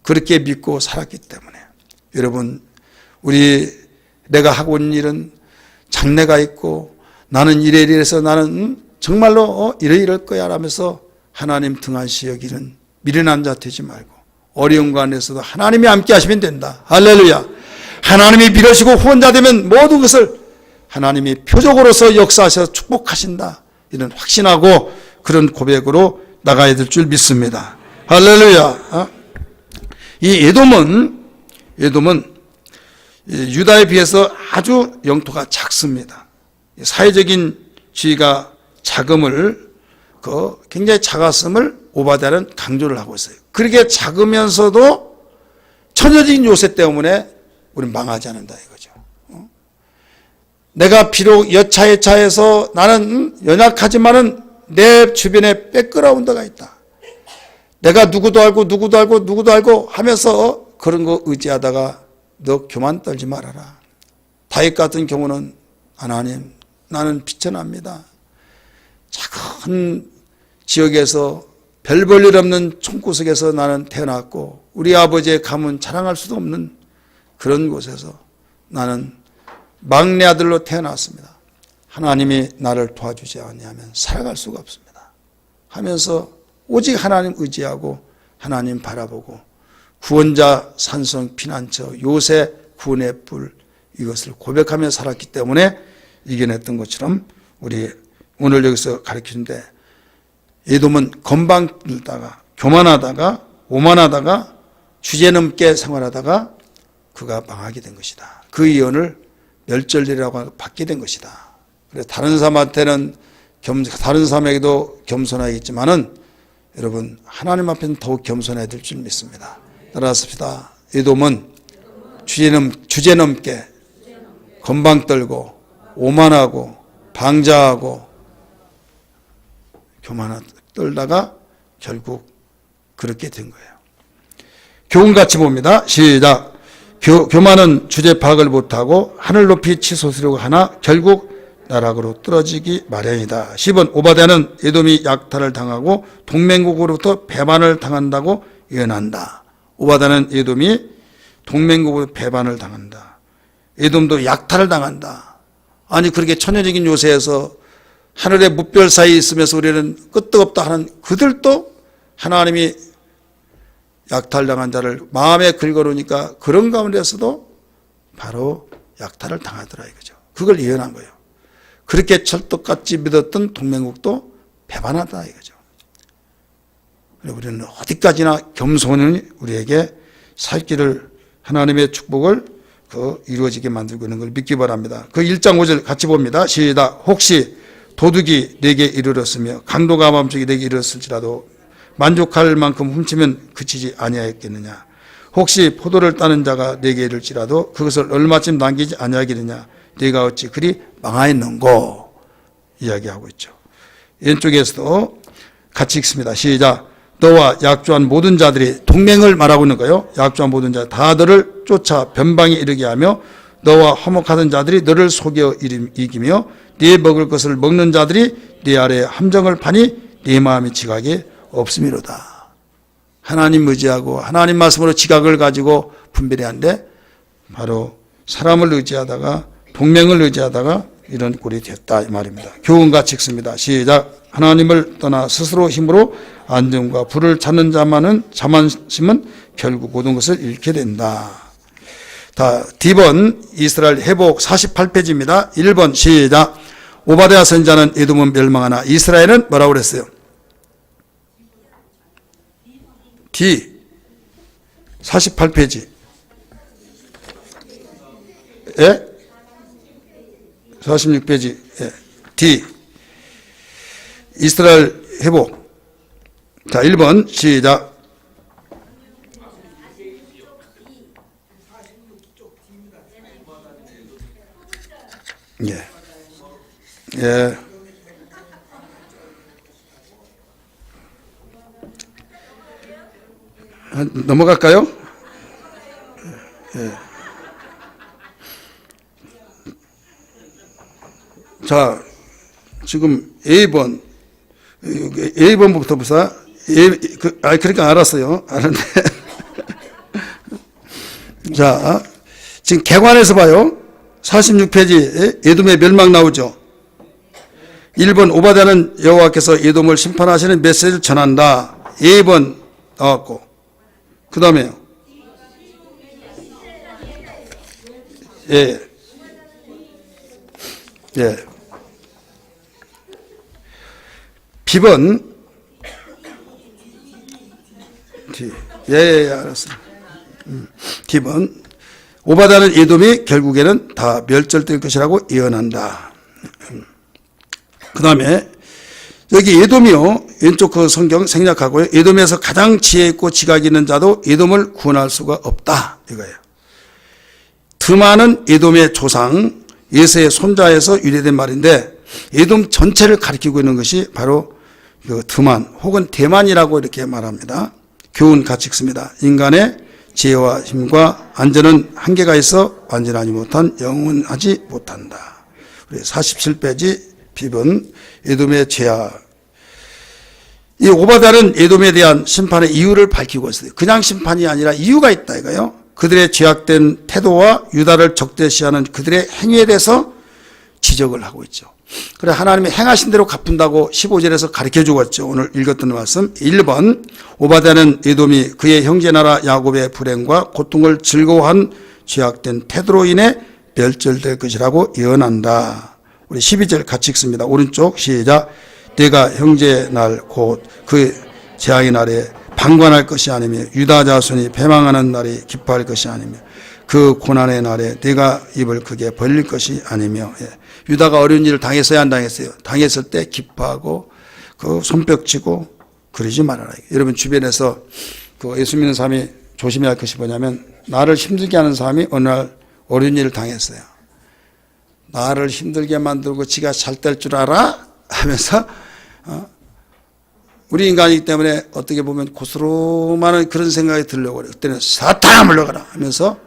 그렇게 믿고 살았기 때문에, 여러분, 내가 하고 있는 일은 장래가 있고 나는 이래서 나는 정말로 이럴 거야 라면서 하나님 등한시 여기는 미련한 자 되지 말고 어려운 관에서도 하나님이 함께 하시면 된다. 할렐루야. 하나님이 밀어주고 후원자 되면 모든 것을 하나님이 표적으로서 역사하셔서 축복하신다, 이런 확신하고 그런 고백으로 나가야 될 줄 믿습니다. 할렐루야. 이 에돔은 유다에 비해서 아주 영토가 작습니다. 사회적인 지위가 작음을, 굉장히 작았음을 오바댜는 강조를 하고 있어요. 그렇게 작으면서도 천연적인 요새 때문에 우리는 망하지 않는다 이거죠. 내가 비록 여차여차해서 나는 연약하지만은 내 주변에 백그라운드가 있다. 내가 누구도 알고 하면서 그런 거 의지하다가 너 교만 떨지 말아라. 다윗 같은 경우는 하나님, 나는 비천합니다. 작은 지역에서 별 볼 일 없는 총구석에서 나는 태어났고 우리 아버지의 가문 자랑할 수도 없는 그런 곳에서 나는 막내 아들로 태어났습니다. 하나님이 나를 도와주지 않으면 살아갈 수가 없습니다 하면서 오직 하나님 의지하고 하나님 바라보고 구원자, 산성, 피난처, 요새, 구원의 뿔, 이것을 고백하며 살았기 때문에 이겨냈던 것처럼 우리 오늘 여기서 가르치는데, 에돔은 건방 들다가 교만하다가 오만하다가 주제넘게 생활하다가 그가 망하게 된 것이다. 그 예언을 멸절이라고 받게 된 것이다. 그래서 다른 사람한테는 다른 사람에게도 겸손하겠지만은 여러분 하나님 앞에는 더욱 겸손해야 될 줄 믿습니다. 따라하십시다. 에돔은 주제넘게 건방 떨고 오만하고 방자하고 교만하다 떨다가 결국 그렇게 된 거예요. 교훈같이 봅니다. 시작. 교만은 주제 파악을 못하고 하늘 높이 치솟으려고 하나 결국 나락으로 떨어지기 마련이다. 10번 오바댜는 에돔이 약탈을 당하고 동맹국으로부터 배반을 당한다고 예언한다. 오바댜는 에돔이 동맹국으로 배반을 당한다. 에돔도 약탈을 당한다. 아니 그렇게 천연적인 요새에서 하늘의 무별 사이에 있으면서 우리는 끄떡없다 하는 그들도 하나님이 약탈당한 자를 마음에 긁어놓으니까 그런 가운데서도 바로 약탈을 당하더라 이거죠. 그걸 예언한 거예요. 그렇게 찰떡같이 믿었던 동맹국도 배반하다 이거죠. 우리는 어디까지나 겸손히 우리에게 살 길을 하나님의 축복을 이루어지게 만들고 있는 걸 믿기 바랍니다. 그 1장 5절 같이 봅니다. 시작. 혹시 도둑이 내게 이르렀으며 강도가 마음속에 내게 이르렀을지라도 만족할 만큼 훔치면 그치지 아니하였겠느냐. 혹시 포도를 따는 자가 내게 이를지라도 그것을 얼마쯤 남기지 아니하겠느냐. 네가 어찌 그리 망하였는고 이야기하고 있죠. 왼쪽에서도 같이 읽습니다. 시작. 너와 약조한 모든 자들이 동맹을 말하고 있는 거예요. 약조한 모든 자 다들을 쫓아 변방에 이르게 하며 너와 화목하던 자들이 너를 속여 이기며 네 먹을 것을 먹는 자들이 네 아래에 함정을 파니 네 마음이 지각이 없음이로다. 하나님 의지하고 하나님 말씀으로 지각을 가지고 분별해야 하는데 바로 사람을 의지하다가 동맹을 의지하다가 이런 꼴이 됐다 이 말입니다. 교훈같이 읽습니다. 시작. 하나님을 떠나 스스로 힘으로 안정과 부를 찾는 자만심은 결국 모든 것을 잃게 된다. 다 D번 이스라엘 회복 48페이지입니다. 1번 시작. 오바댜 선지자는 에돔은 멸망하나 이스라엘은 뭐라고 그랬어요? D 48페이지. 예? 46페이지. 예. D 이스라엘 회복. 자, 1번 시작. 예. 예. 넘어갈까요? 예. 자, 지금 A번부터 보자. 그러니까 알았어요. 아는데. 자, 지금 개관에서 봐요. 46페이지 에돔의 멸망 나오죠. 1번 오바댜는 여호와께서 에돔을 심판하시는 메시지를 전한다. 2번 나왔고 그 다음에요. 예. 예. B번 예, 알았어. D번 오바댜는 에돔이 결국에는 다 멸절될 것이라고 예언한다. 그 다음에 여기 에돔이요. 왼쪽 그 성경 생략하고요. 에돔에서 가장 지혜 있고 지각 있는 자도 에돔을 구원할 수가 없다. 이거예요. 드만은 에돔의 조상 예세의 손자에서 유래된 말인데 에돔 전체를 가리키고 있는 것이 바로 그 드만 혹은 대만이라고 이렇게 말합니다. 교훈 같이 읽습니다. 인간의 지혜와 힘과 안전은 한계가 있어 완전하지 못한 영원하지 못한다. 우리 47페이지 B번 에돔의 죄악. 이 오바댜는 에돔에 대한 심판의 이유를 밝히고 있어요. 그냥 심판이 아니라 이유가 있다 이거예요. 그들의 죄악된 태도와 유다를 적대시하는 그들의 행위에 대해서 지적을 하고 있죠. 그래 하나님이 행하신 대로 갚는다고 15절에서 가르쳐 주었죠. 오늘 읽었던 말씀 1번 오바댜는 에돔이 그의 형제나라 야곱의 불행과 고통을 즐거워한 죄악된 태도로 인해 멸절될 것이라고 예언한다. 우리 12절 같이 읽습니다. 오른쪽 시작. 내가 형제의 날 곧 그 재앙의 날에 방관할 것이 아니며 유다 자손이 패망하는 날이 기뻐할 것이 아니며 그 고난의 날에 내가 입을 크게 벌릴 것이 아니며. 유다가 어려운 일을 당했어요, 안 당했어요? 당했을 때 기뻐하고 그 손뼉치고 그러지 말아라. 여러분 주변에서 그 예수 믿는 사람이 조심해야 할 것이 뭐냐면 나를 힘들게 하는 사람이 어느 날 어려운 일을 당했어요. 나를 힘들게 만들고 지가 잘 될 줄 알아? 하면서 우리 인간이기 때문에 어떻게 보면 고스름한 그런 생각이 들려고 그래요. 그때는 사탄아 물러가라 하면서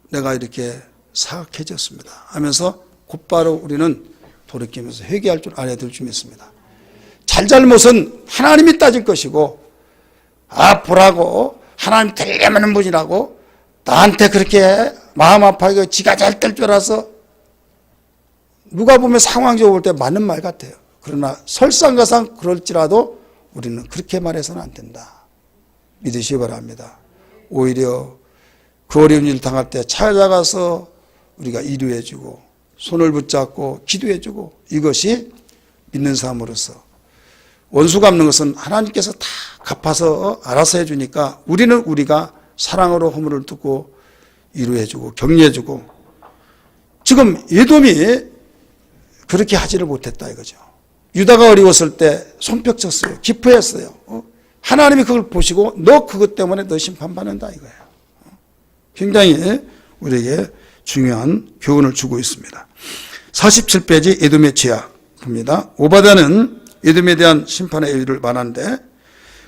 내가 이렇게 사악해졌습니다 하면서 곧바로 우리는 돌이키면서 회개할 줄 알아야 될 줄 믿습니다. 잘잘못은 하나님이 따질 것이고 보라고 하나님 되려면 분이라고 나한테 그렇게 마음 아파하고 지가 잘 될 줄 알아서 누가 보면 상황적으로 볼 때 맞는 말 같아요. 그러나 설상가상 그럴지라도 우리는 그렇게 말해서는 안 된다. 믿으시기 바랍니다. 오히려 그 어려운 일을 당할 때 찾아가서 우리가 위로해주고 손을 붙잡고 기도해주고 이것이 믿는 사람으로서 원수 갚는 것은 하나님께서 다 갚아서 알아서 해주니까 우리는 우리가 사랑으로 허물을 뜯고 위로해주고 격려해주고 지금 에돔이 그렇게 하지를 못했다 이거죠. 유다가 어려웠을 때 손뼉쳤어요. 기뻐했어요. 하나님이 그걸 보시고 너 그것 때문에 너 심판받는다 이거예요. 굉장히 우리에게 중요한 교훈을 주고 있습니다. 47페이지 에돔의 죄악 봅니다. 오바댜는 에돔에 대한 심판의 이유를 말하는데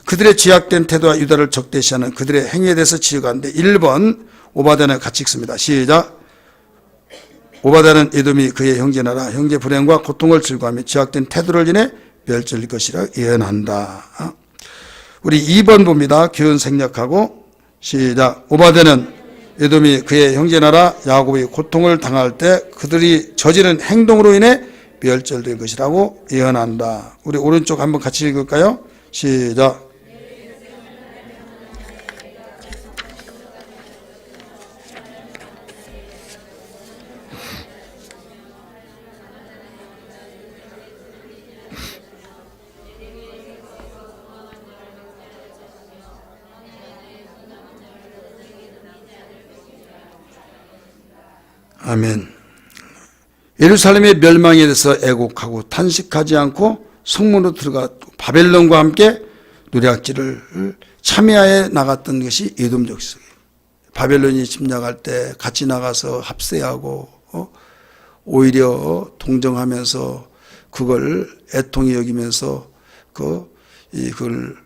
그들의 죄악된 태도와 유다를 적대시하는 그들의 행위에 대해서 지적하는데 1번 오바댜는 같이 읽습니다. 시작. 오바댜는 에돔이 그의 형제나라 형제 불행과 고통을 즐거워하며 죄악된 태도를 인해 멸절일 것이라 예언한다. 우리 2번 봅니다. 교훈 생략하고 시작. 오바댜는 에돔이 그의 형제나라 야곱이 고통을 당할 때 그들이 저지른 행동으로 인해 멸절될 것이라고 예언한다. 우리 오른쪽 한번 같이 읽을까요? 시작. 아멘. 예루살렘의 멸망에 대해서 애곡하고 탄식하지 않고 성문으로 들어가 바벨론과 함께 노략질을 참여해 나갔던 것이 에돔 족속이에요. 바벨론이 침략할 때 같이 나가서 합세하고 오히려 동정하면서 그걸 애통히 여기면서 그걸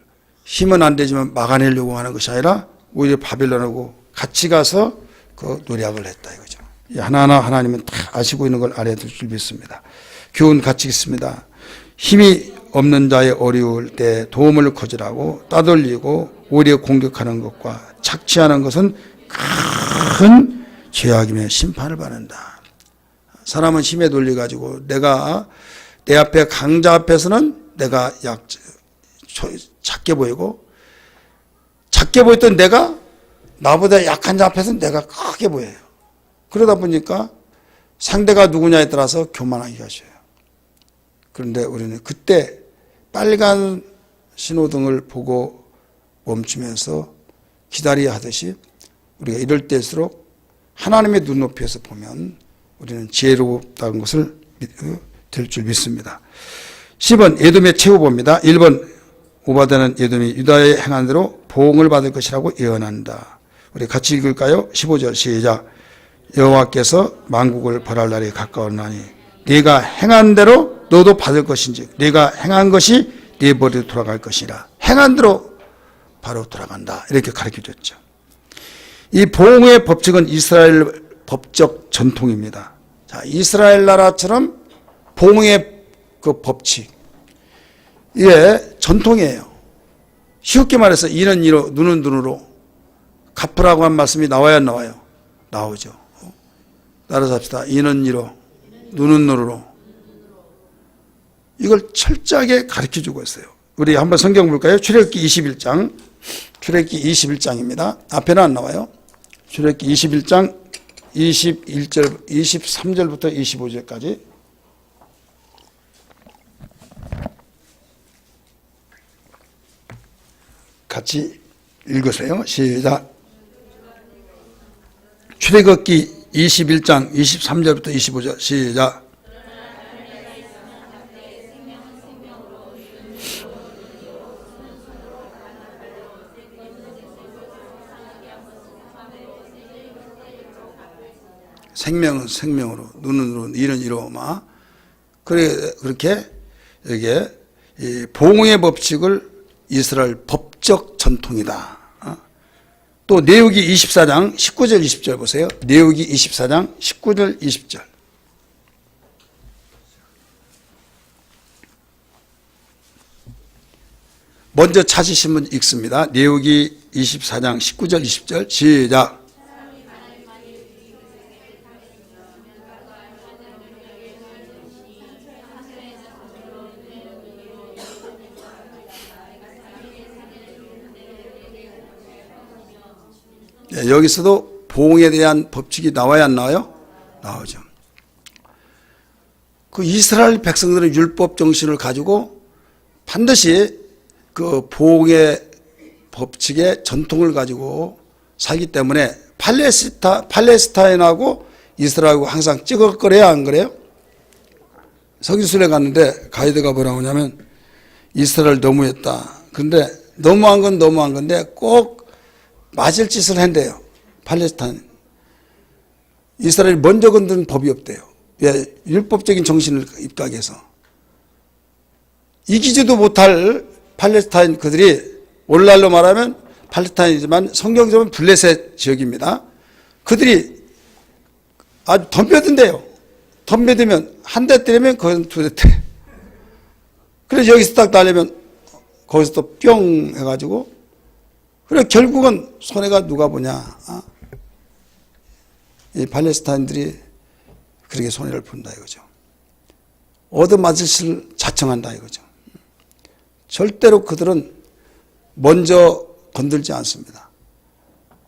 힘은 안 되지만 막아내려고 하는 것이 아니라 오히려 바벨론하고 같이 가서 그 노력을 했다 이거죠. 하나하나 하나님은 다 아시고 있는 걸 알아야 될 줄 믿습니다. 교훈 같이 있습니다. 힘이 없는 자의 어려울 때 도움을 거절하고 따돌리고 오히려 공격하는 것과 착취하는 것은 큰 죄악이며 심판을 받는다. 사람은 힘에 돌려가지고 내가 내 앞에 강자 앞에서는 내가 작게 보이고 작게 보였던 내가 나보다 약한 자 앞에서는 내가 크게 보여요. 그러다 보니까 상대가 누구냐에 따라서 교만하게 하셔요. 그런데 우리는 그때 빨간 신호등을 보고 멈추면서 기다려야 하듯이 우리가 이럴 때일수록 하나님의 눈높이에서 보면 우리는 지혜롭다는 것을 될 줄 믿습니다. 10번 에돔의 최후 봅니다. 1번 오바댜는 에돔이 유다의 행한 대로 보응을 받을 것이라고 예언한다. 우리 같이 읽을까요? 15절 시작. 여호와께서 만국을 벌할 날이 가까웠나니 네가 행한 대로 너도 받을 것인지 네가 행한 것이 네 머리로 돌아갈 것이라. 행한 대로 바로 돌아간다. 이렇게 가르쳐줬죠. 이 보응의 법칙은 이스라엘 법적 전통입니다. 자, 이스라엘 나라처럼 보응의 그 법칙 이게 전통이에요. 쉽게 말해서 이는 이로 눈은 눈으로 갚으라고 한 말씀이 나와야 안 나와요? 나오죠. 따라서 합시다. 이는 이로 눈은 눈으로 이걸 철저하게 가르쳐주고 있어요. 우리 한번 성경 볼까요? 출애굽기 21장. 출애굽기 21장입니다. 앞에는 안 나와요. 출애굽기 21장 21절, 23절부터 25절까지. 같이 읽으세요. 시작. 출애굽기 21장 23절부터 25절 시작. 생명은 생명으로, 눈은 눈, 이는 이로 막 그렇게 여기에 이 봉의 법칙을 이스라엘 법적 전통이다. 또 내후기 24장 19절 20절 보세요. 내후기 24장 19절 20절. 먼저 찾으신 분 읽습니다. 내후기 24장 19절 20절 시작. 여기서도 보응에 대한 법칙이 나와야 안 나와요? 나오죠. 그 이스라엘 백성들은 율법 정신을 가지고 반드시 그 보응의 법칙의 전통을 가지고 살기 때문에 팔레스타인하고 이스라엘하고 항상 찌걱거려야 안 그래요? 서기술에 갔는데 가이드가 뭐라고 하냐면 이스라엘 너무했다. 근데 너무한 건 너무한 건데 꼭 맞을 짓을 한대요. 팔레스타인. 이스라엘이 먼저 건드는 법이 없대요. 왜? 율법적인 정신을 입각해서. 이기지도 못할 팔레스타인 그들이 오늘날로 말하면 팔레스타인이지만 성경적으로는 블레셋 지역입니다. 그들이 아주 덤벼든대요. 덤벼들면 한 대 때리면 거기서 두 대 때려. 그래서 여기서 딱 날리면 거기서 또 뿅 해가지고 그래 결국은 손해가 누가 보냐? 이 팔레스타인들이 그렇게 손해를 본다 이거죠. 얻어맞을 것을 자청한다 이거죠. 절대로 그들은 먼저 건들지 않습니다.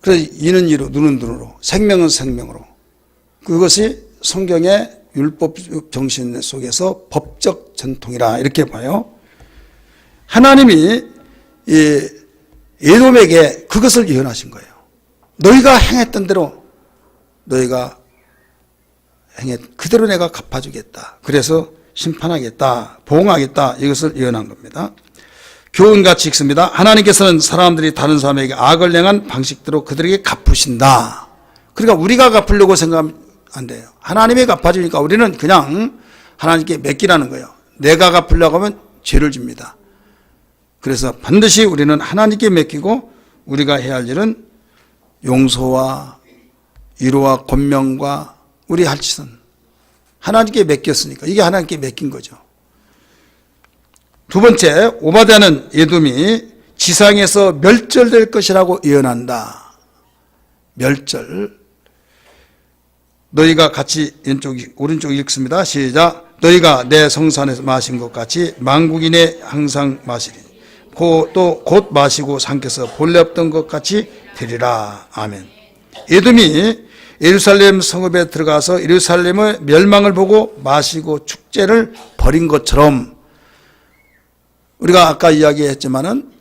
그래서 이는 이로 눈은 눈으로 생명은 생명으로 그것이 성경의 율법 정신 속에서 법적 전통이라 이렇게 봐요. 하나님이 이 에돔에게 그것을 예언하신 거예요. 너희가 행했던 대로 너희가 그대로 내가 갚아주겠다. 그래서 심판하겠다. 보응하겠다. 이것을 예언한 겁니다. 교훈같이 읽습니다. 하나님께서는 사람들이 다른 사람에게 악을 행한 방식대로 그들에게 갚으신다. 그러니까 우리가 갚으려고 생각하면 안 돼요. 하나님이 갚아주니까 우리는 그냥 하나님께 맡기라는 거예요. 내가 갚으려고 하면 죄를 집니다. 그래서 반드시 우리는 하나님께 맡기고 우리가 해야 할 일은 용서와 위로와 권면과 우리 할 짓은 하나님께 맡겼으니까 이게 하나님께 맡긴 거죠. 두 번째, 오바댜는 에돔이 지상에서 멸절될 것이라고 예언한다. 멸절. 너희가 같이 오른쪽 읽습니다. 시작. 너희가 내 성산에서 마신 것 같이 만국인의 항상 마시리. 또 곧 마시고 삼켜서 본래 없던 것 같이 되리라. 아멘. 에돔이 예루살렘 성읍에 들어가서 예루살렘의 멸망을 보고 마시고 축제를 벌인 것처럼 우리가 아까 이야기했지만은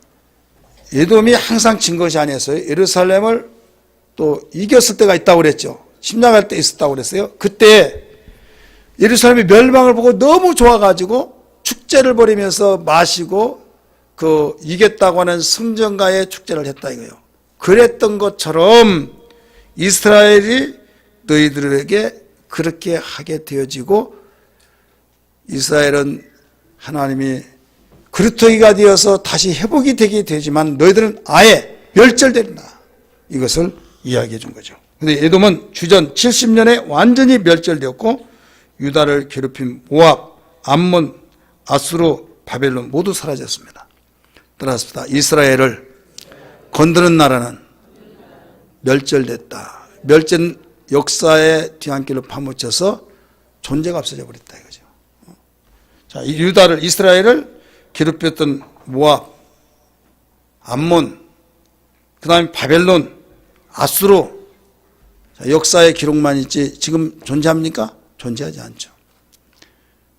에돔이 항상 진 것이 아니었어요. 예루살렘을 또 이겼을 때가 있다고 그랬죠. 침략할 때 있었다고 그랬어요. 그때 예루살렘이 멸망을 보고 너무 좋아가지고 축제를 벌이면서 마시고 그 이겼다고 하는 승전가의 축제를 했다 이거예요. 그랬던 것처럼 이스라엘이 너희들에게 그렇게 하게 되어지고 이스라엘은 하나님이 그루터기가 되어서 다시 회복이 되게 되지만 너희들은 아예 멸절된다. 이것을 이야기해 준 거죠. 그런데 에돔은 주전 70년에 완전히 멸절되었고 유다를 괴롭힌 모압, 암몬, 아수르, 바벨론 모두 사라졌습니다. 따라서 이스라엘을 건드는 나라는 멸절됐다. 멸절 역사의 뒤안길로 파묻혀서 존재가 없어져 버렸다 이거죠. 자, 이 유다를, 이스라엘을 괴롭혔던 모압, 암몬, 그 다음에 바벨론, 아수르. 자, 역사의 기록만 있지 지금 존재합니까? 존재하지 않죠.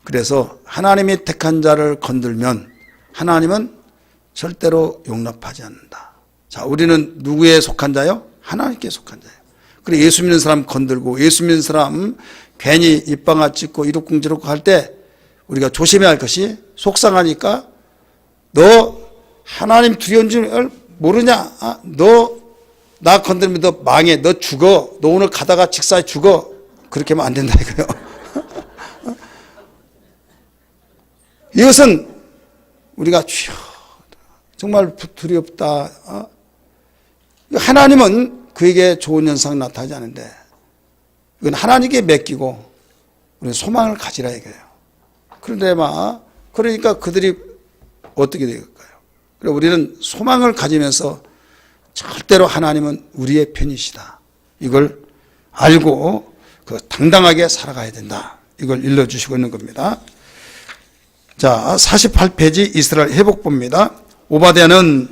그래서 하나님이 택한 자를 건들면 하나님은 절대로 용납하지 않는다. 자, 우리는 누구에 속한 자요? 하나님께 속한 자예요. 그래, 예수 믿는 사람 건들고 예수 믿는 사람 괜히 입방아 찍고 이룩궁지룩 할 때 우리가 조심해야 할 것이, 속상하니까 너 하나님 두려운 줄 모르냐? 너 나 건들면 너 망해. 너 죽어. 너 오늘 가다가 직사에 죽어. 그렇게 하면 안 된다 이거요. 이것은 우리가 주여 정말 두렵다. 하나님은 그에게 좋은 현상 나타나지 않는데 이건 하나님께 맡기고 우리는 소망을 가지라 이거예요. 그런데 그러니까 그들이 어떻게 될까요? 그래, 우리는 소망을 가지면서 절대로 하나님은 우리의 편이시다. 이걸 알고 당당하게 살아가야 된다. 이걸 일러주시고 있는 겁니다. 자, 48페이지 이스라엘 회복보입니다. 오바댜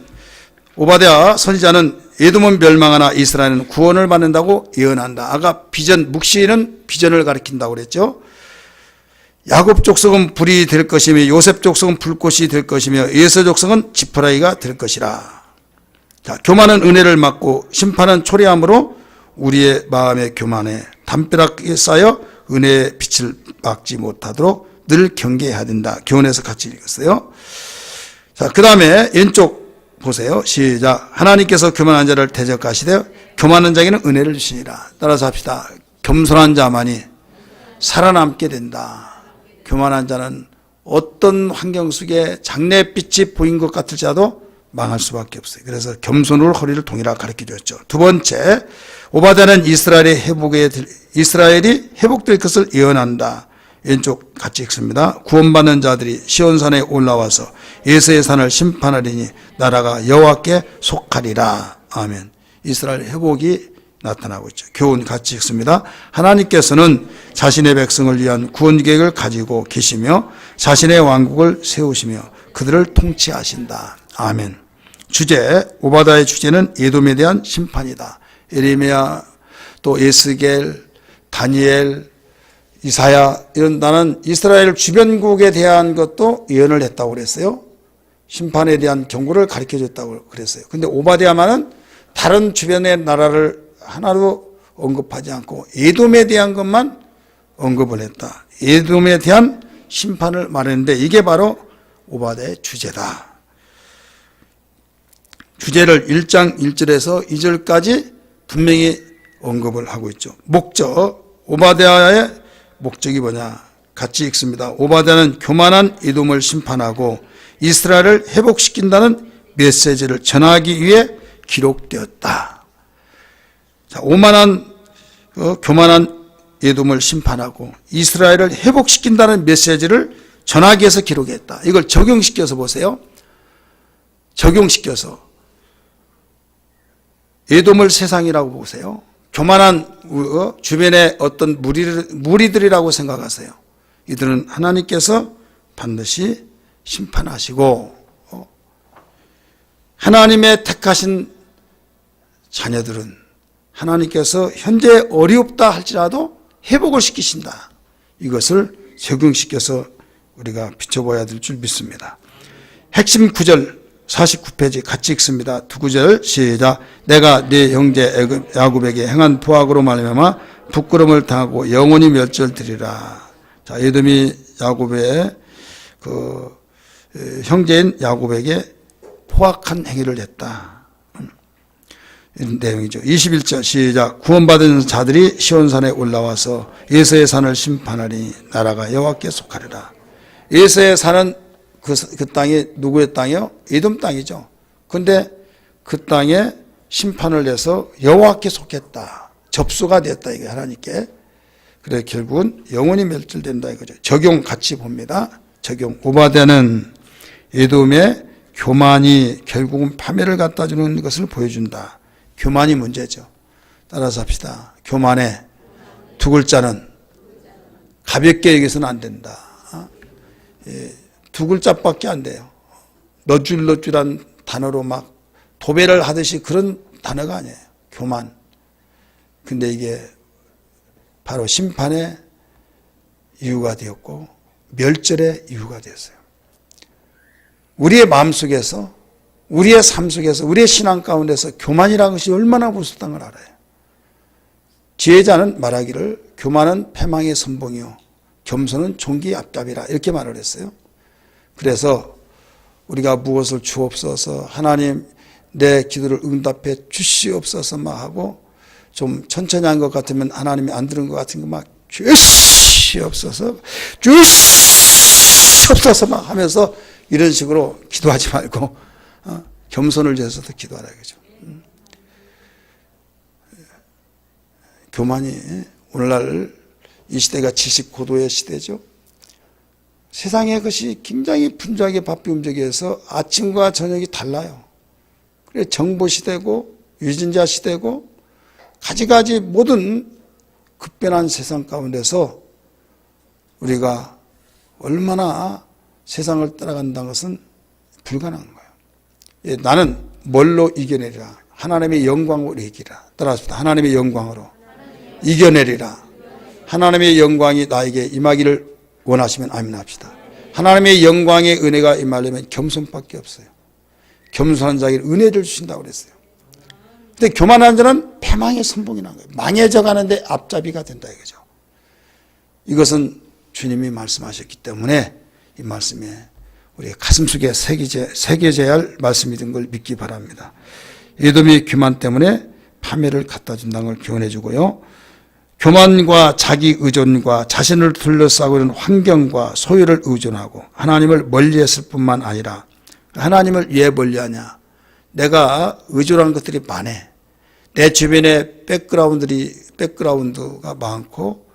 선지자는 에돔은 멸망하나 이스라엘은 구원을 받는다고 예언한다. 아까 비전, 묵시는 비전을 가리킨다고 그랬죠. 야곱 족속은 불이 될 것이며 요셉 족속은 불꽃이 될 것이며 에서 족속은 지푸라기가 될 것이라. 자, 교만은 은혜를 막고 심판은 초래함으로 우리의 마음의 교만에 담벼락에 쌓여 은혜의 빛을 막지 못하도록 늘 경계해야 된다. 교훈에서 같이 읽었어요. 자, 그 다음에 왼쪽 보세요. 시작. 하나님께서 교만한 자를 대적하시되 교만한 자에게는 은혜를 주시니라. 따라서 합시다. 겸손한 자만이 살아남게 된다. 교만한 자는 어떤 환경 속에 장래빛이 보인 것 같을지라도 망할 수밖에 없어요. 그래서 겸손으로 허리를 동이라 가르쳐 줬죠. 두 번째, 오바댜는 이스라엘이 회복될 것을 예언한다. 왼쪽 같이 읽습니다. 구원받는 자들이 시온산에 올라와서 예수의 산을 심판하리니 나라가 여호와께 속하리라. 아멘. 이스라엘 회복이 나타나고 있죠. 교훈 같이 읽습니다. 하나님께서는 자신의 백성을 위한 구원 계획을 가지고 계시며 자신의 왕국을 세우시며 그들을 통치하신다. 아멘. 주제, 오바댜의 주제는 에돔에 대한 심판이다. 에레미야, 또 에스겔, 다니엘, 이사야, 이런 나는 이스라엘 주변국에 대한 것도 예언을 했다고 그랬어요. 심판에 대한 경고를 가르쳐 줬다고 그랬어요. 근데 오바댜만은 다른 주변의 나라를 하나도 언급하지 않고 에돔에 대한 것만 언급을 했다. 에돔에 대한 심판을 말했는데 이게 바로 오바댜의 주제다. 주제를 1장 1절에서 2절까지 분명히 언급을 하고 있죠. 목적, 오바댜의 목적이 뭐냐? 같이 읽습니다. 오바댜는 교만한 에돔을 심판하고 이스라엘을 회복시킨다는 메시지를 전하기 위해 기록되었다. 자, 교만한 에돔을 심판하고 이스라엘을 회복시킨다는 메시지를 전하기 위해서 기록했다. 이걸 적용시켜서 보세요. 적용시켜서 에돔을 세상이라고 보세요. 교만한 주변의 어떤 무리들이라고 생각하세요. 이들은 하나님께서 반드시 심판하시고 하나님의 택하신 자녀들은 하나님께서 현재 어렵다 할지라도 회복을 시키신다. 이것을 적용시켜서 우리가 비춰봐야 될 줄 믿습니다. 핵심 구절 49페이지 같이 읽습니다. 두 구절 시작. 내가 네 형제 야곱에게 행한 포악으로 말미암아 부끄러움을 당하고 영원히 멸절되리라. 자, 에돔이 야곱의 형제인 야곱에게 포악한 행위를 했다. 이런 내용이죠. 21절 시작. 구원받은 자들이 시온산에 올라와서 예수의 산을 심판하니 나라가 여호와께 속하리라. 예수의 산은 그 땅이 누구의 땅이요? 에돔 땅이죠. 그런데 그 땅에 심판을 해서 여호와께 속했다. 접수가 됐다. 이게 하나님께. 그래 결국은 영원히 멸절된다 이거죠. 적용 같이 봅니다. 적용. 오바댜는 에돔의 교만이 결국은 파멸을 갖다 주는 것을 보여준다. 교만이 문제죠. 따라서 합시다. 교만의 두 글자는 가볍게 여기서는 안 된다. 두 글자밖에 안 돼요. 너줄너줄한 단어로 막 도배를 하듯이 그런 단어가 아니에요. 교만. 근데 이게 바로 심판의 이유가 되었고 멸절의 이유가 되었어요. 우리의 마음속에서, 우리의 삶 속에서, 우리의 신앙 가운데서 교만이라는 것이 얼마나 무섭다는 걸 알아요. 지혜자는 말하기를 교만은 패망의 선봉이요 겸손은 종기의 앞잡이라 이렇게 말을 했어요. 그래서 우리가 무엇을 주옵소서, 하나님 내 기도를 응답해 주시옵소서 막 하고, 좀 천천히 한 것 같으면 하나님이 안 들은 것 같은 거 막 주시옵소서 주시옵소서 막 하면서 이런 식으로 기도하지 말고 겸손을 위해서도 기도하라 이거죠. 교만이 오늘날 이 시대가 지식고도의 시대죠. 세상의 것이 굉장히 분주하게 바삐 움직여서 아침과 저녁이 달라요. 그래 정보시대고 유전자 시대고 가지가지 모든 급변한 세상 가운데서 우리가 얼마나 세상을 따라간다는 것은 불가능한 거예요. 예, 나는 뭘로 이겨내리라. 하나님의 영광으로 이기라. 따라합시다. 하나님의 영광으로 이겨내리라. 하나님의 영광이 나에게 임하기를 원하시면 아멘 합시다. 하나님의 영광의 은혜가 임하려면 겸손밖에 없어요. 겸손한 자에게 은혜를 주신다고 그랬어요. 근데 교만한 자는 패망의 선봉이 난 거예요. 망해져 가는데 앞잡이가 된다 이거죠. 이것은 주님이 말씀하셨기 때문에 이 말씀에 우리 가슴속에 새겨져야 할 말씀이 된 걸 믿기 바랍니다. 에돔이 교만 때문에 파멸을 갖다 준다는 걸 교훈해 주고요. 교만과 자기 의존과 자신을 둘러싸고 있는 환경과 소유를 의존하고 하나님을 멀리했을 뿐만 아니라, 하나님을 왜 멀리하냐? 내가 의존한 것들이 많아. 내 주변에 백그라운드가 많고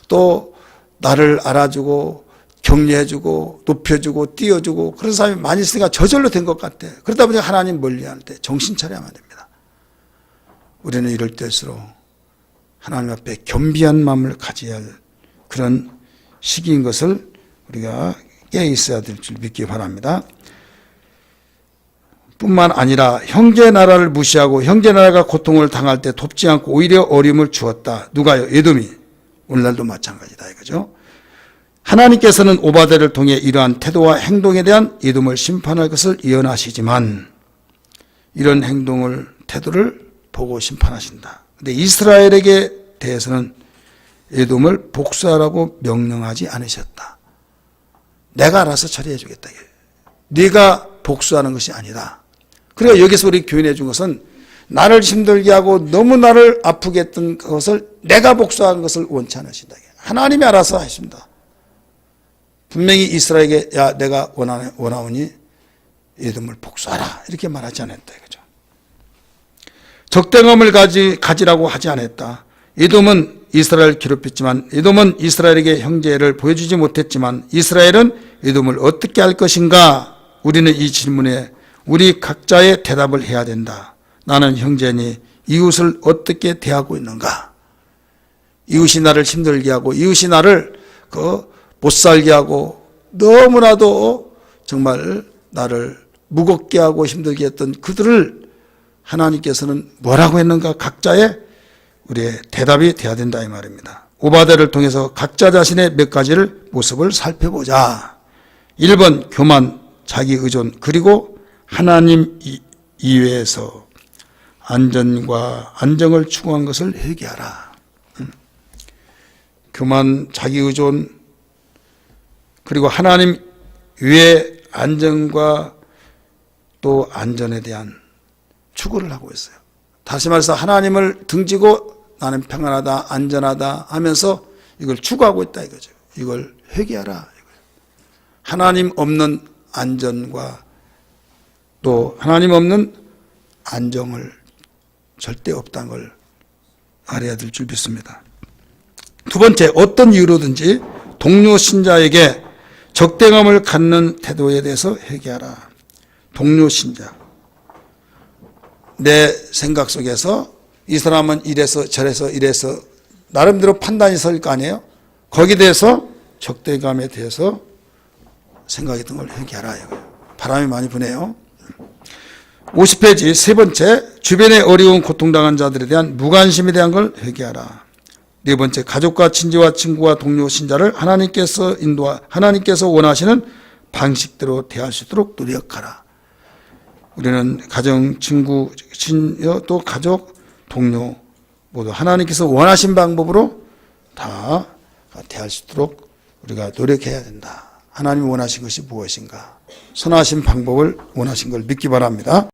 또 나를 알아주고 격려해주고 높여주고 띄워주고 그런 사람이 많이 있으니까 저절로 된 것 같아. 그러다 보니 하나님 멀리할 때 정신 차려야만 됩니다. 우리는 이럴 때일수록 하나님 앞에 겸비한 마음을 가져야 할 그런 시기인 것을 우리가 깨어 있어야 될 줄 믿기 바랍니다. 뿐만 아니라 형제 나라를 무시하고 형제 나라가 고통을 당할 때 돕지 않고 오히려 어려움을 주었다. 누가요? 에돔이. 오늘날도 마찬가지다 이거죠. 하나님께서는 오바댜를 통해 이러한 태도와 행동에 대한 에돔을 심판할 것을 예언하시지만 이런 행동을, 태도를 보고 심판하신다. 근데 이스라엘에게 대해서는 에돔을 복수하라고 명령하지 않으셨다. 내가 알아서 처리해 주겠다. 네가 복수하는 것이 아니다. 그러니까 여기서 우리 교훈해 준 것은 나를 힘들게 하고 너무 나를 아프게 했던 것을 내가 복수하는 것을 원치 않으신다. 하나님이 알아서 하십니다. 분명히 이스라엘에게 야 내가 원하오니 에돔을 복수하라 이렇게 말하지 않았다 이거죠. 적대감을 가지라고 하지 않았다. 에돔은 이스라엘을 괴롭혔지만, 에돔은 이스라엘에게 형제를 보여주지 못했지만 이스라엘은 에돔을 어떻게 할 것인가? 우리는 이 질문에 우리 각자의 대답을 해야 된다. 나는 형제니 이웃을 어떻게 대하고 있는가? 이웃이 나를 힘들게 하고 이웃이 나를 못 살게 하고 너무나도 정말 나를 무겁게 하고 힘들게 했던 그들을 하나님께서는 뭐라고 했는가? 각자의 우리의 대답이 돼야 된다 이 말입니다. 오바댜를 통해서 각자 자신의 몇 가지를 모습을 살펴보자. 1번 교만, 자기 의존, 그리고 하나님 이외에서 안전과 안정을 추구한 것을 회개하라. 교만, 자기 의존, 그리고 하나님 외의 안정과 또 안전에 대한 추구를 하고 있어요. 다시 말해서 하나님을 등지고 나는 평안하다, 안전하다 하면서 이걸 추구하고 있다 이거죠. 이걸 회개하라. 하나님 없는 안전과 또 하나님 없는 안정을 절대 없다는 걸 알아야 될 줄 믿습니다. 두 번째, 어떤 이유로든지 동료 신자에게 적대감을 갖는 태도에 대해서 회개하라. 동료 신자. 내 생각 속에서 이 사람은 이래서 저래서 이래서 나름대로 판단이 설 거 아니에요? 거기에 대해서 적대감에 대해서 생각했던 걸 회개하라. 바람이 많이 부네요. 50페이지 세 번째, 주변에 어려운 고통당한 자들에 대한 무관심에 대한 걸 회개하라. 네 번째, 가족과 친지와 친구와 동료 신자를 하나님께서 원하시는 방식대로 대할 수 있도록 노력하라. 우리는 가정, 친구, 친여, 또 가족, 동료 모두 하나님께서 원하신 방법으로 다 대할 수 있도록 우리가 노력해야 된다. 하나님이 원하신 것이 무엇인가? 선하신 방법을 원하신 걸 믿기 바랍니다.